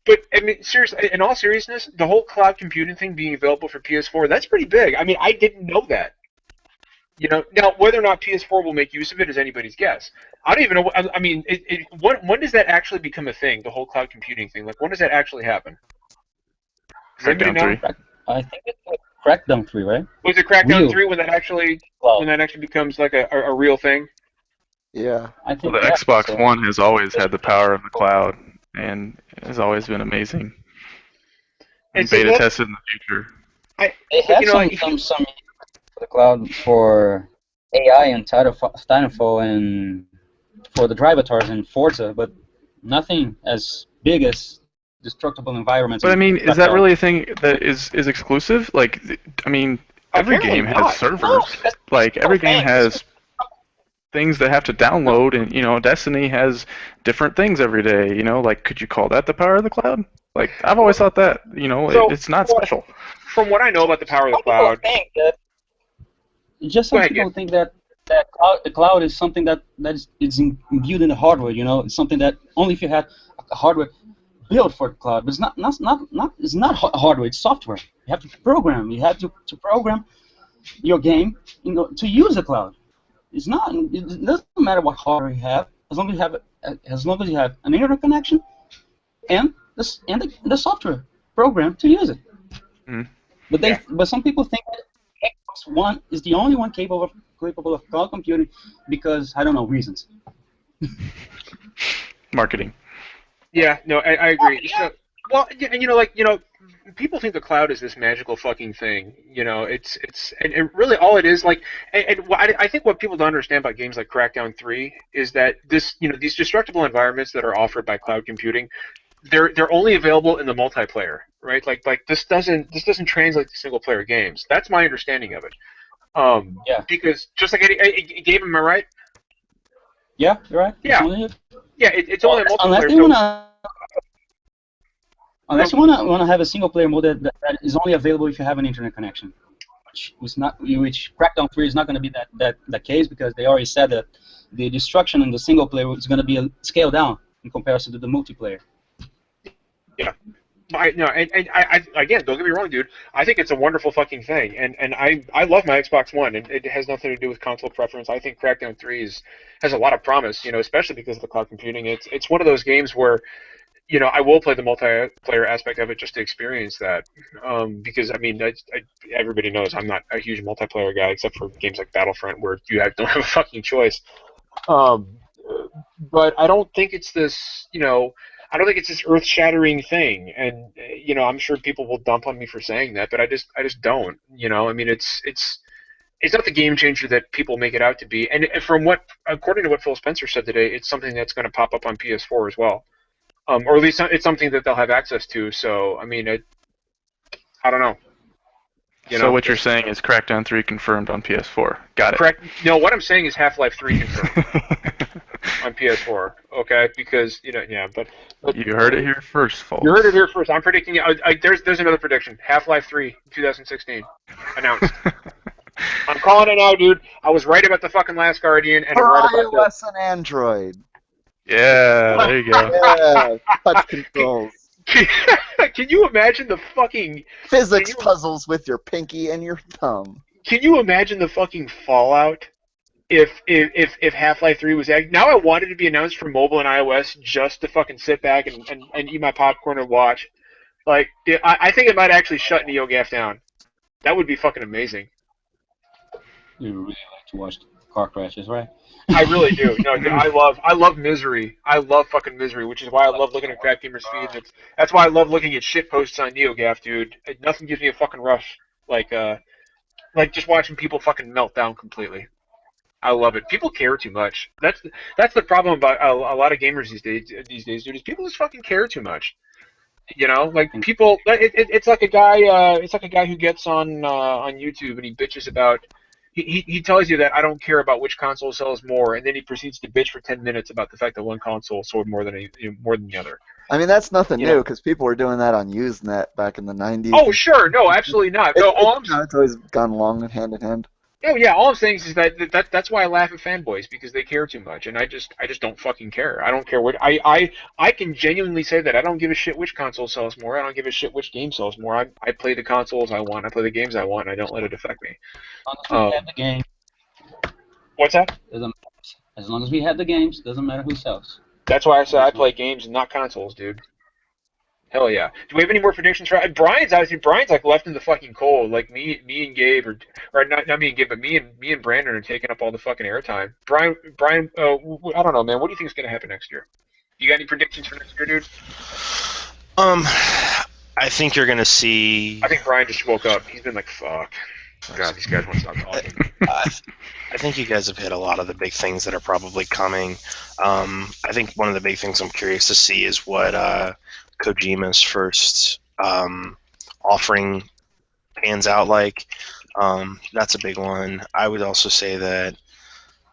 Speaker 1: But I mean, seriously, in all seriousness, the whole cloud computing thing being available for PS4, that's pretty big. I mean, I didn't know that. You know, now whether or not PS4 will make use of it is anybody's guess. I don't even know. I mean, when does that actually become a thing? The whole cloud computing thing. Like, when does that actually happen? Does anybody know?
Speaker 2: I think it's like Crackdown 3, right?
Speaker 1: Was it Crackdown 3 when that actually becomes like a real thing?
Speaker 3: Yeah.
Speaker 2: I think
Speaker 5: Well, the Xbox One has always had the power of the cloud, and has always been amazing. And beta tested in the future.
Speaker 2: They have some for the cloud for AI and Titanfall and for the drive avatars in Forza, but nothing as big as destructible environments.
Speaker 5: But I mean, is that really a thing that is exclusive? Like, I mean, every game has servers. Like, every game has things that have to download, and, you know, Destiny has different things every day, you know, like, could you call that the power of the cloud? Like, I've always thought that, you know, it's not special.
Speaker 1: From what I know about the power of the cloud...
Speaker 2: Some people think that the cloud is something that is imbued in the hardware, you know, it's something that only if you had a hardware built for the cloud, but it's not hardware, it's software. You have to program, to program your game, you know, to use the cloud. It doesn't matter what hardware you have, as long as you have an internet connection and the software program to use it.
Speaker 5: Mm.
Speaker 2: But some people think that Xbox One is the only one capable of cloud computing because, I don't know, reasons.
Speaker 5: Marketing.
Speaker 1: Yeah, no, I agree. Yeah. So, well, and you know, people think the cloud is this magical fucking thing. You know, and really all it is, like, I think what people don't understand about games like Crackdown 3 is that these destructible environments that are offered by cloud computing, they're only available in the multiplayer, right? Like this doesn't translate to single player games. That's my understanding of it. Because just like Gabe, am I right?
Speaker 2: Yeah, you're right.
Speaker 1: Yeah, it's only a multiplayer.
Speaker 2: Unless you wanna have a single player mode that is only available if you have an internet connection, which Crackdown 3 is not going to be that case, because they already said that the destruction in the single player is going to be scaled down in comparison to the multiplayer.
Speaker 1: Yeah. And again, don't get me wrong, dude. I think it's a wonderful fucking thing, and I love my Xbox One, and it has nothing to do with console preference. I think Crackdown 3 has a lot of promise, you know, especially because of the cloud computing. It's one of those games where, you know, I will play the multiplayer aspect of it just to experience that, because I mean, everybody knows I'm not a huge multiplayer guy, except for games like Battlefront where you don't have a fucking choice. But I don't think it's this, you know. I don't think it's this earth-shattering thing, and you know, I'm sure people will dump on me for saying that, but I just don't. You know, I mean, it's not the game changer that people make it out to be, and according to what Phil Spencer said today, it's something that's going to pop up on PS4 as well, or at least it's something that they'll have access to. So, I mean, I don't know.
Speaker 5: So what you're saying is Crackdown 3 confirmed on PS4. Got it.
Speaker 1: Correct. No, what I'm saying is Half-Life 3 confirmed on PS4. Okay, because but
Speaker 5: you heard it here first, folks.
Speaker 1: You heard it here first. I'm predicting. There's another prediction. Half-Life 3, 2016, announced. I'm calling it now, dude. I was right about the fucking Last Guardian, and I'm right about
Speaker 3: iOS and Android.
Speaker 5: Yeah, there you go.
Speaker 3: Yeah, touch controls.
Speaker 1: Can you imagine the fucking
Speaker 3: physics puzzles with your pinky and your thumb?
Speaker 1: Can you imagine the fucking fallout if Half-Life 3 was now? I wanted it to be announced for mobile and iOS just to fucking sit back and eat my popcorn and watch. Like, I think it might actually shut NeoGAF down. That would be fucking amazing.
Speaker 2: You really like to watch car crashes, right?
Speaker 1: I really do. No, dude, I love Misery. I love fucking Misery, which is why I love looking at Craft Gamers feed. That's why I love looking at shit posts on NeoGAF, dude. Nothing gives me a fucking rush like just watching people fucking melt down completely. I love it. People care too much. That's the problem about a lot of gamers these days. Dude, is people just fucking care too much. You know, like people. It's like a guy. It's like a guy who gets on YouTube and he bitches about. He tells you that I don't care about which console sells more, and then he proceeds to bitch for 10 minutes about the fact that one console sold more than the other.
Speaker 3: I mean, that's nothing
Speaker 1: You
Speaker 3: new
Speaker 1: know?
Speaker 3: because people were doing that on Usenet back in the 90s.
Speaker 1: Oh sure, no, absolutely not. No,
Speaker 3: It's always gone long hand in hand.
Speaker 1: oh yeah, all I'm saying is that's why I laugh at fanboys because they care too much, and I just don't fucking care. I don't care what I can genuinely say that I don't give a shit which console sells more. I don't give a shit which game sells more. I play the consoles I want. I play the games I want. And I don't let it affect me.
Speaker 2: As long as we have the game,
Speaker 1: What's that?
Speaker 2: doesn't as long as we have the games, doesn't matter who sells.
Speaker 1: That's why I said I play games and not consoles, dude. Hell yeah. Do we have any more predictions for Brian's like left in the fucking cold. Like me and Gabe or not me and Gabe, but me and Brandon are taking up all the fucking airtime. Brian I don't know, man. What do you think is going to happen next year? You got any predictions for next year, dude?
Speaker 4: I think you're gonna see.
Speaker 1: I think Brian just woke up. He's been like, fuck. God, these guys won't stop talking.
Speaker 4: I think you guys have hit a lot of the big things that are probably coming. I think one of the big things I'm curious to see is what Kojima's first offering pans out like. That's a big one. I would also say that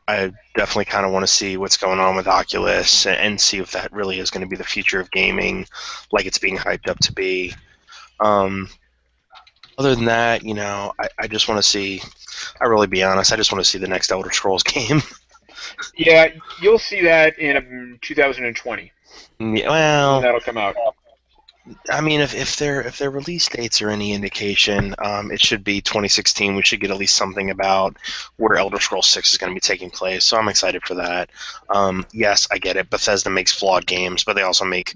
Speaker 4: I definitely kind of want to see what's going on with Oculus and see if that really is going to be the future of gaming like it's being hyped up to be. Other than that, you know, I just want to see, I'll really be honest, I just want to see the next Elder Scrolls game.
Speaker 1: Yeah, you'll see that in 2020.
Speaker 4: Yeah, well,
Speaker 1: That'll come out.
Speaker 4: I mean, if their release dates are any indication, it should be 2016. We should get at least something about where Elder Scrolls 6 is going to be taking place. So I'm excited for that. Yes, I get it. Bethesda makes flawed games, but they also make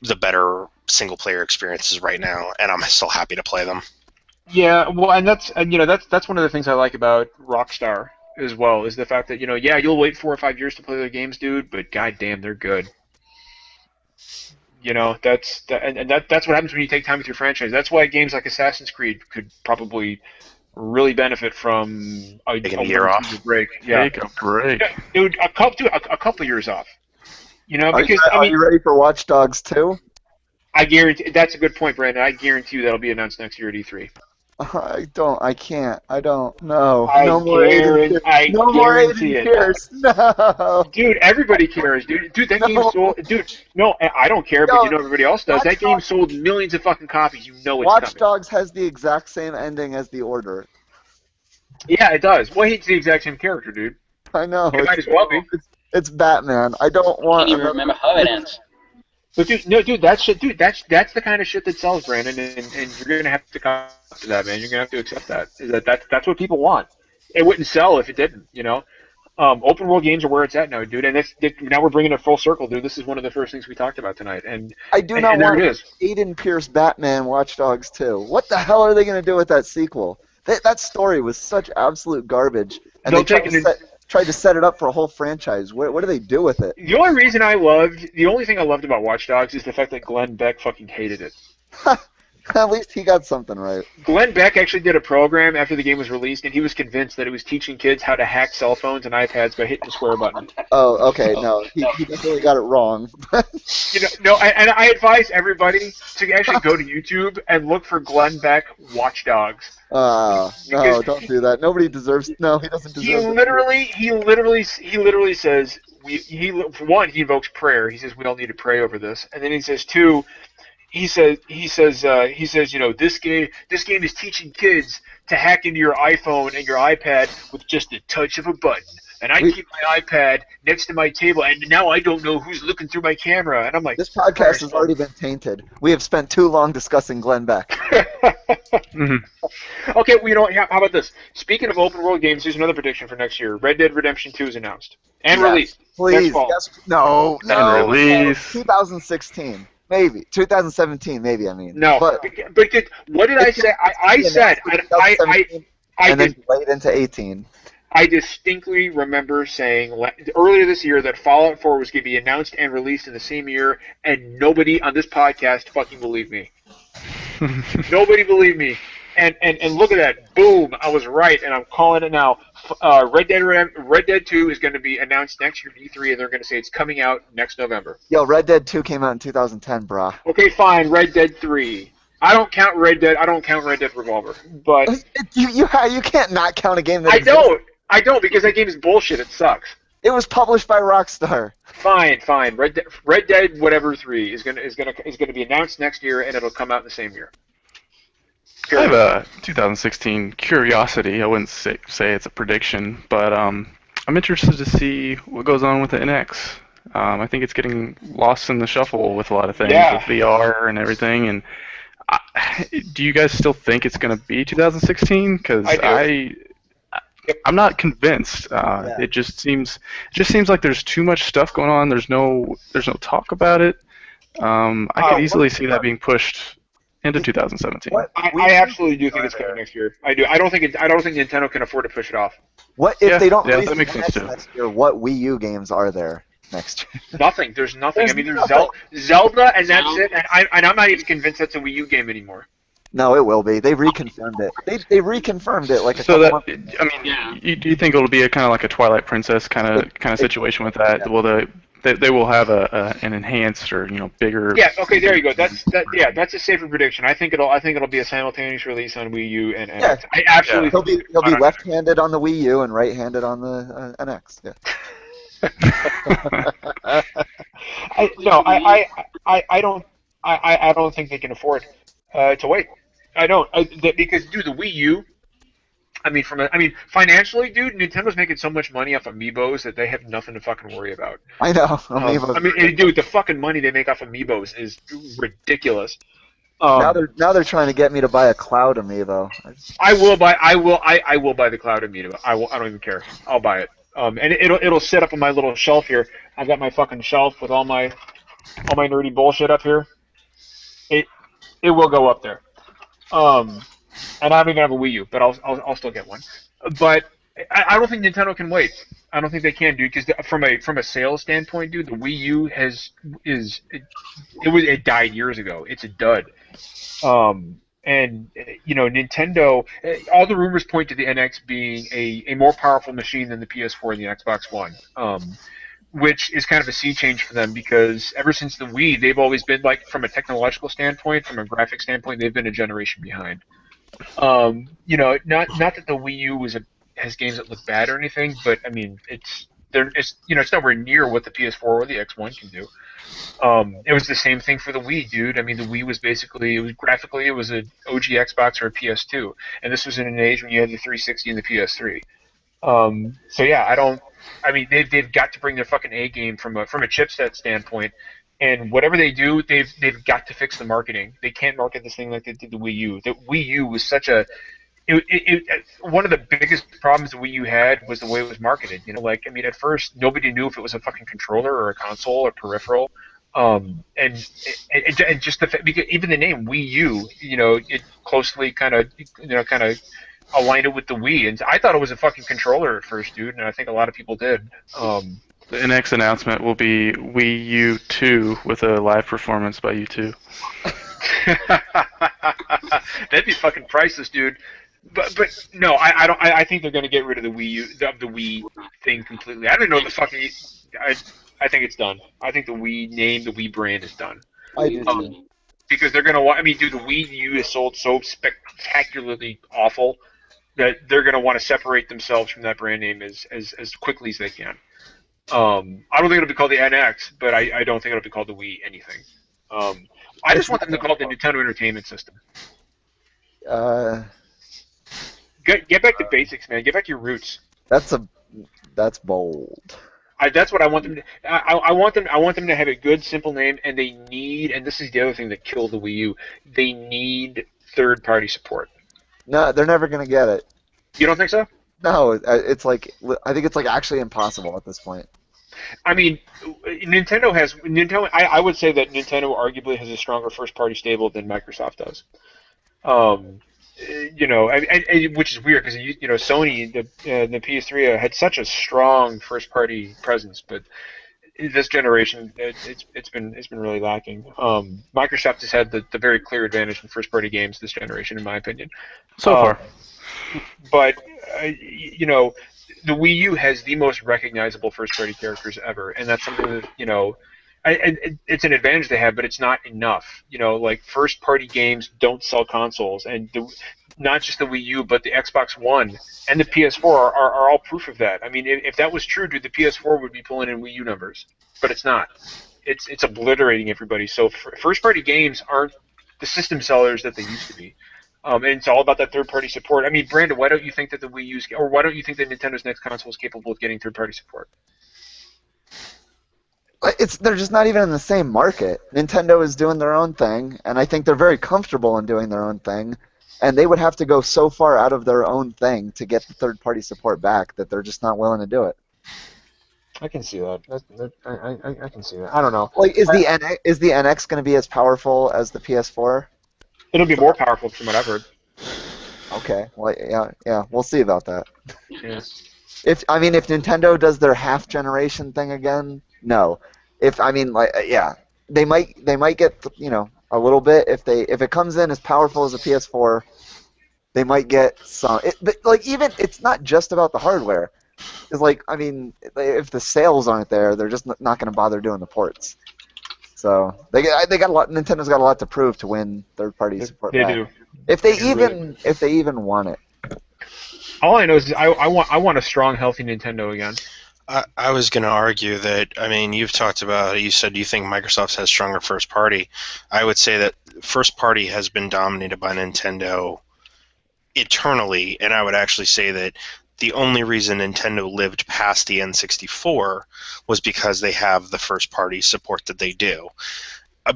Speaker 4: the better single player experiences right now, and I'm still happy to play them.
Speaker 1: Yeah, well, and that's one of the things I like about Rockstar as well is the fact that yeah, you'll wait 4 or 5 years to play their games, dude, but goddamn, they're good. That's what happens when you take time with your franchise. That's why games like Assassin's Creed could probably really benefit from
Speaker 4: taking a year off.
Speaker 1: Break. Yeah.
Speaker 5: Take a break,
Speaker 1: yeah, dude. A couple years off. Because
Speaker 3: are you ready for Watch Dogs 2?
Speaker 1: I guarantee that's a good point, Brandon. I guarantee you that'll be announced next year at E3.
Speaker 3: I can't. I don't. No.
Speaker 1: I
Speaker 3: no more Aiden. No more Aiden Pierce. No.
Speaker 1: Dude, everybody cares, dude. Dude, that game sold. Dude, no, I don't care, but everybody else does. That game sold millions of fucking copies. You know it's
Speaker 3: Watch
Speaker 1: coming.
Speaker 3: Dogs has the exact same ending as The Order.
Speaker 1: Yeah, it does. Well, he's the exact same character, dude.
Speaker 3: I know.
Speaker 1: It might as well be.
Speaker 3: It's Batman. I don't want.
Speaker 2: I can't even remember how it ends.
Speaker 1: But that's the kind of shit that sells, Brandon, and you're gonna have to come to that, man. You're gonna have to accept that. That's what people want. It wouldn't sell if it didn't, Open world games are where it's at now, dude, and now we're bringing it full circle, dude. This is one of the first things we talked about tonight, and
Speaker 3: I do not want
Speaker 1: there it is.
Speaker 3: Aiden Pierce Batman Watch Dogs 2. What the hell are they gonna do with that sequel? That story was such absolute garbage, and they tried to set it up for a whole franchise. What do they do with it?
Speaker 1: The only thing I loved about Watch Dogs is the fact that Glenn Beck fucking hated it.
Speaker 3: At least he got something right.
Speaker 1: Glenn Beck actually did a program after the game was released, and he was convinced that it was teaching kids how to hack cell phones and iPads by hitting the square button.
Speaker 3: Oh, okay, no, he definitely got it wrong.
Speaker 1: And I advise everybody to actually go to YouTube and look for Glenn Beck Watch Dogs.
Speaker 3: No, don't do that. Nobody deserves. No, he doesn't deserve.
Speaker 1: He literally says for one, he invokes prayer. He says we all need to pray over this, and then he says two. He says, this game is teaching kids to hack into your iPhone and your iPad with just a touch of a button. And I keep my iPad next to my table, and now I don't know who's looking through my camera. And I'm like,
Speaker 3: this podcast has already been tainted. We have spent too long discussing Glenn Beck.
Speaker 1: Mm-hmm. Okay, well, how about this? Speaking of open world games, here's another prediction for next year. Red Dead Redemption 2 is announced and released.
Speaker 3: Please, no.
Speaker 5: And release
Speaker 3: 2016. Maybe 2017. Maybe I mean.
Speaker 1: No, but what did I say? I said
Speaker 3: and then delayed into 18.
Speaker 1: I distinctly remember saying earlier this year that Fallout 4 was going to be announced and released in the same year, and nobody on this podcast fucking believed me. Nobody believed me. And look at that. Boom. I was right, and I'm calling it now. Red Dead 2 is going to be announced next year at E3, and they're going to say it's coming out next November.
Speaker 3: Yo, Red Dead 2 came out in 2010, brah.
Speaker 1: Okay, fine. Red Dead 3. I don't count Red Dead Revolver, but
Speaker 3: You can't not count a game that
Speaker 1: I
Speaker 3: exists.
Speaker 1: don't because that game is bullshit. It sucks.
Speaker 3: It was published by Rockstar.
Speaker 1: Fine. Red Dead whatever 3 is gonna be announced next year, and it'll come out in the same year.
Speaker 5: I have a 2016 curiosity. I wouldn't say it's a prediction, but I'm interested to see what goes on with the NX. I think it's getting lost in the shuffle with a lot of things, with VR and everything. And do you guys still think it's going to be 2016? Because I'm not convinced. It just seems like there's too much stuff going on. There's no talk about it. I could easily see that being pushed into 2017.
Speaker 1: I absolutely do think it's coming next year. I do. I don't think Nintendo can afford to push it off.
Speaker 3: What if they don't release
Speaker 5: that makes sense
Speaker 3: NX next year? What Wii U games are there next year?
Speaker 1: Nothing. There's nothing.
Speaker 3: There's
Speaker 1: I mean, there's
Speaker 3: nothing.
Speaker 1: Zelda, and that's it. And I'm not even convinced that's a Wii U game anymore.
Speaker 3: No, it will be. They reconfirmed it. They reconfirmed it like a
Speaker 5: So
Speaker 3: couple
Speaker 5: that
Speaker 3: months.
Speaker 5: I mean, do you think it'll be a kind of like a Twilight Princess kind of situation with that? Will they will have an enhanced or bigger?
Speaker 1: Yeah. Okay. There you go. That's a safer prediction. I think it'll be a simultaneous release on Wii U and
Speaker 3: Yeah.
Speaker 1: NX. I absolutely.
Speaker 3: He'll be left-handed on the Wii U and right-handed on the NX. Yeah.
Speaker 1: I don't think they can afford to wait. I don't because dude, the Wii U. I mean, financially, dude, Nintendo's making so much money off Amiibos that they have nothing to fucking worry about.
Speaker 3: I know. Amiibo.
Speaker 1: Dude, the fucking money they make off Amiibos is ridiculous.
Speaker 3: Now they're trying to get me to buy a Cloud Amiibo.
Speaker 1: I will buy the Cloud Amiibo. I don't even care. I'll buy it. And it'll sit up on my little shelf here. I've got my fucking shelf with all my nerdy bullshit up here. It will go up there. And I don't even have a Wii U, but I'll still get one. But I don't think Nintendo can wait. I don't think they can, dude. Because from a sales standpoint, dude, the Wii U it died years ago. It's a dud. And Nintendo. All the rumors point to the NX being a more powerful machine than the PS4 and the Xbox One. Which is kind of a sea change for them because ever since the Wii, they've always been like from a technological standpoint, from a graphic standpoint, they've been a generation behind. Not that the Wii U has games that look bad or anything, but I mean it's nowhere near what the PS4 or the X1 can do. It was the same thing for the Wii, dude. I mean the Wii was graphically it was an OG Xbox or a PS2, and this was in an age when you had the 360 and the PS3. So yeah, they've got to bring their fucking A game from a chipset standpoint, and whatever they do, they've got to fix the marketing. They can't market this thing like they did the Wii U. The Wii U was one of the biggest problems the Wii U had was the way it was marketed. At first nobody knew if it was a fucking controller or a console or peripheral. And just the fact, because even the name Wii U, it closely kind of aligned it with the Wii, and I thought it was a fucking controller at first, dude, and I think a lot of people did.
Speaker 5: The NX announcement will be Wii U 2 with a live performance by U2.
Speaker 1: That'd be fucking priceless, dude. But no, I don't. I think they're gonna get rid of the Wii thing completely. I don't know the fucking. I think it's done. I think the Wii name, the Wii brand is done.
Speaker 3: I do too.
Speaker 1: Because they're gonna want. I mean, dude, the Wii U is sold so spectacularly awful that they're going to want to separate themselves from that brand name as quickly as they can. I don't think it'll be called the NX, but I don't think it'll be called the Wii anything. I just want them to call it the Nintendo Entertainment System. Get back to basics, man. Get back to your roots.
Speaker 3: That's bold.
Speaker 1: That's what I want them to. I want them to have a good, simple name, and they need. And this is the other thing that killed the Wii U. They need third-party support.
Speaker 3: No, they're never gonna get it.
Speaker 1: You don't think so?
Speaker 3: No, it's like I think it's like actually impossible at this point.
Speaker 1: I mean, Nintendo. I would say that Nintendo arguably has a stronger first-party stable than Microsoft does. which is weird because Sony, the PS3 had such a strong first-party presence, but this generation, it's been really lacking. Microsoft has had the very clear advantage in first-party games this generation, in my opinion.
Speaker 5: So far.
Speaker 1: But the Wii U has the most recognizable first-party characters ever, and that's something that it's an advantage they have, but it's not enough. Like first-party games don't sell consoles, and not just the Wii U, but the Xbox One and the PS4 are all proof of that. I mean, if that was true, dude, the PS4 would be pulling in Wii U numbers, but it's not. It's obliterating everybody. So first-party games aren't the system sellers that they used to be. And it's all about that third-party support. I mean, Brandon, why don't you think that the Wii U's, or why don't you think that Nintendo's next console is capable of getting third-party support?
Speaker 3: They're just not even in the same market. Nintendo is doing their own thing, and I think they're very comfortable in doing their own thing. And they would have to go so far out of their own thing to get the third-party support back that they're just not willing to do it.
Speaker 1: I can see that. I can see that. I don't know.
Speaker 3: Like, is the NX going to be as powerful as the PS4?
Speaker 1: It'll be more powerful from what I've heard.
Speaker 3: Okay. Well, yeah, we'll see about that.
Speaker 1: Yeah.
Speaker 3: If Nintendo does their half generation thing again, no. They might get a little bit if it comes in as powerful as a PS4, they might get some. But it's not just about the hardware. It's if the sales aren't there, they're just not going to bother doing the ports. So they got a lot. Nintendo's got a lot to prove to win third-party support.
Speaker 1: They
Speaker 3: back.
Speaker 1: do.
Speaker 3: If they even want it.
Speaker 1: All I know is I want a strong, healthy Nintendo again.
Speaker 4: I was going to argue that, you've talked about, you said you think Microsoft has stronger first party. I would say that first party has been dominated by Nintendo eternally, and I would actually say that the only reason Nintendo lived past the N64 was because they have the first party support that they do.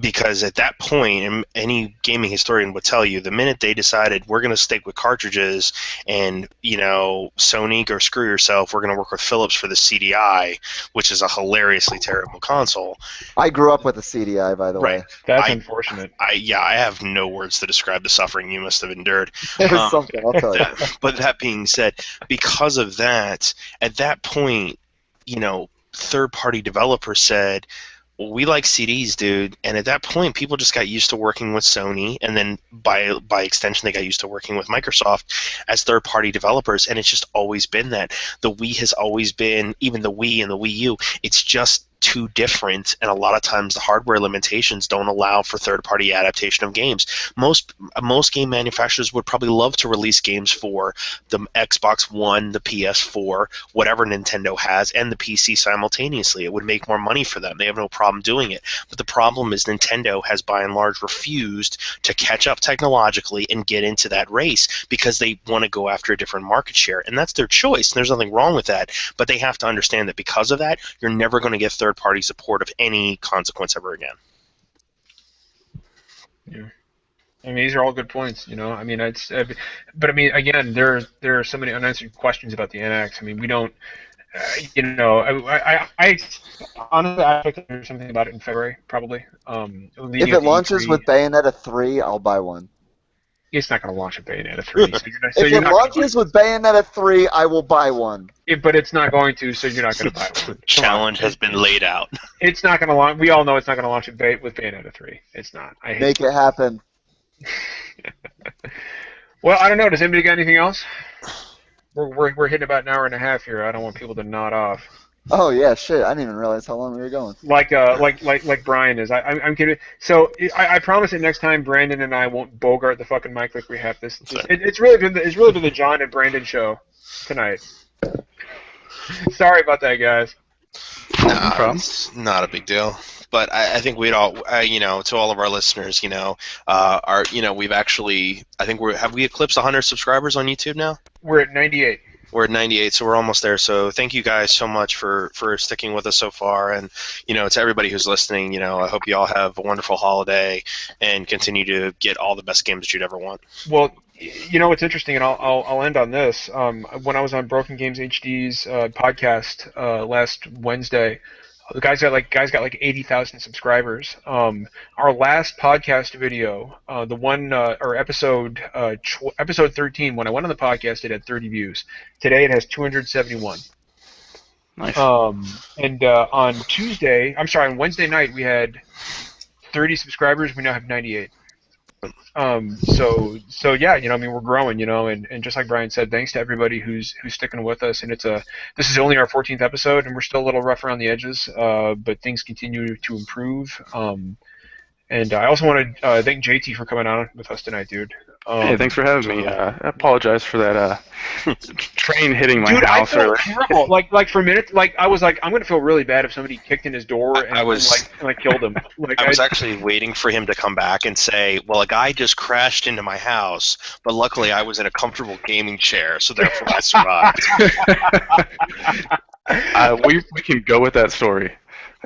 Speaker 4: Because at that point, and any gaming historian would tell you, the minute they decided we're going to stick with cartridges and, Sony, go screw yourself, we're going to work with Philips for the CDI, which is a hilariously terrible console.
Speaker 3: I grew up with a CDI, by the way.
Speaker 1: That's unfortunate.
Speaker 4: I have no words to describe the suffering you must have endured.
Speaker 3: It was something, I'll tell you.
Speaker 4: But that being said, because of that, at that point, third-party developers said, well, we like CDs, dude. And at that point, people just got used to working with Sony, and then by extension, they got used to working with Microsoft as third-party developers. And it's just always been that. The Wii has always been, even the Wii and the Wii U, it's just too different, and a lot of times the hardware limitations don't allow for third-party adaptation of games. Most game manufacturers would probably love to release games for the Xbox One, the PS4, whatever Nintendo has, and the PC simultaneously. It would make more money for them. They have no problem doing it. But the problem is Nintendo has by and large refused to catch up technologically and get into that race because they want to go after a different market share, and that's their choice. And there's nothing wrong with that, but they have to understand that because of that, you're never going to get third-party support of any consequence ever again.
Speaker 1: Yeah, these are all good points. But again, there are so many unanswered questions about the NX. We don't, I honestly I expect to hear something about it in February, probably.
Speaker 3: If it launches with Bayonetta 3, I'll buy one.
Speaker 1: It's not going to launch with Bayonetta 3.
Speaker 3: If it launches with Bayonetta 3, I will buy one.
Speaker 1: But it's not going to, so you're not going to buy one.
Speaker 4: Challenge has been laid out.
Speaker 1: It's not going to launch. We all know it's not going to launch with Bayonetta 3. It's not.
Speaker 3: Make it happen.
Speaker 1: Well, I don't know. Does anybody got anything else? We're hitting about an hour and a half here. I don't want people to nod off.
Speaker 3: Oh yeah, shit! I didn't even realize how long we were going.
Speaker 1: Like Brian is. I'm kidding. So I promise that next time Brandon and I won't bogart the fucking mic like we have this. It's really been the John and Brandon show tonight. Sorry about that, guys.
Speaker 4: No, it's not a big deal. But I think we'd all, to all of our listeners, we've actually, have we eclipsed 100 subscribers on YouTube now?
Speaker 1: We're at 98.
Speaker 4: We're at 98, so we're almost there. So thank you guys so much for sticking with us so far. And, to everybody who's listening, I hope you all have a wonderful holiday and continue to get all the best games that you'd ever want.
Speaker 1: Well, what's interesting, and I'll end on this. When I was on Broken Games HD's podcast last Wednesday, The guy's got like 80,000 subscribers. Our last podcast video, the one or episode 13, when I went on the podcast, it had 30 views. Today it has 271.
Speaker 5: Nice.
Speaker 1: And on Wednesday night we had 30 subscribers. We now have 98. So yeah, I mean, we're growing, and just like Brian said, thanks to everybody who's sticking with us. And this is only our 14th episode, and we're still a little rough around the edges, but things continue to improve. And I also want to thank JT for coming on with us tonight, dude.
Speaker 5: Hey, thanks for having me. I apologize for that train hitting my house
Speaker 1: I
Speaker 5: earlier.
Speaker 1: felt terrible. Like for a minute, I was like, I'm gonna feel really bad if somebody kicked in his door and killed him.
Speaker 4: I was actually waiting for him to come back and say, "Well, a guy just crashed into my house, but luckily I was in a comfortable gaming chair, so therefore I survived."
Speaker 5: We can go with that story.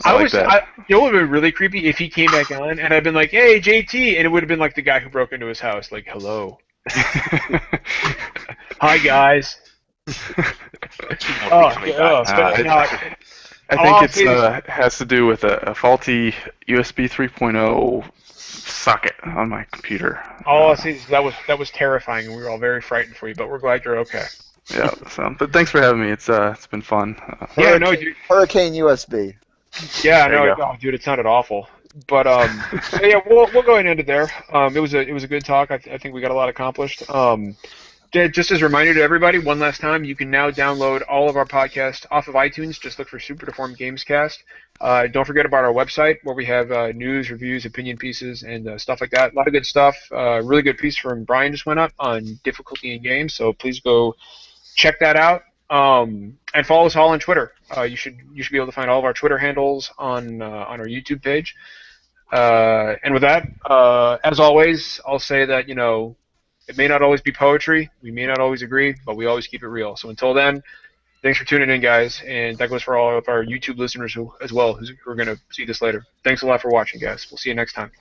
Speaker 5: I like that.
Speaker 1: It would have been really creepy if he came back on and I'd been like, "Hey, JT," and it would have been like the guy who broke into his house, like, "Hello, hi guys."
Speaker 5: I think it has to do with a faulty USB 3.0 socket on my computer.
Speaker 1: Oh, see, that was terrifying, and we were all very frightened for you, but we're glad you're okay.
Speaker 5: Yeah, but thanks for having me. It's been fun.
Speaker 1: Dude.
Speaker 3: Hurricane USB.
Speaker 1: Yeah, dude, it sounded awful. But so yeah, we'll go ahead and end it there. It was a good talk. I think we got a lot accomplished. Just as a reminder to everybody, one last time, you can now download all of our podcasts off of iTunes. Just look for Super Deformed Gamescast. Don't forget about our website where we have news, reviews, opinion pieces, and stuff like that. A lot of good stuff. Really good piece from Brian just went up on difficulty in games, so please go check that out. And follow us all on Twitter. You should be able to find all of our Twitter handles on our YouTube page. And with that, as always, I'll say that it may not always be poetry, we may not always agree, but we always keep it real. So until then, thanks for tuning in, guys, and that goes for all of our YouTube listeners as well who are going to see this later. Thanks a lot for watching, guys. We'll see you next time.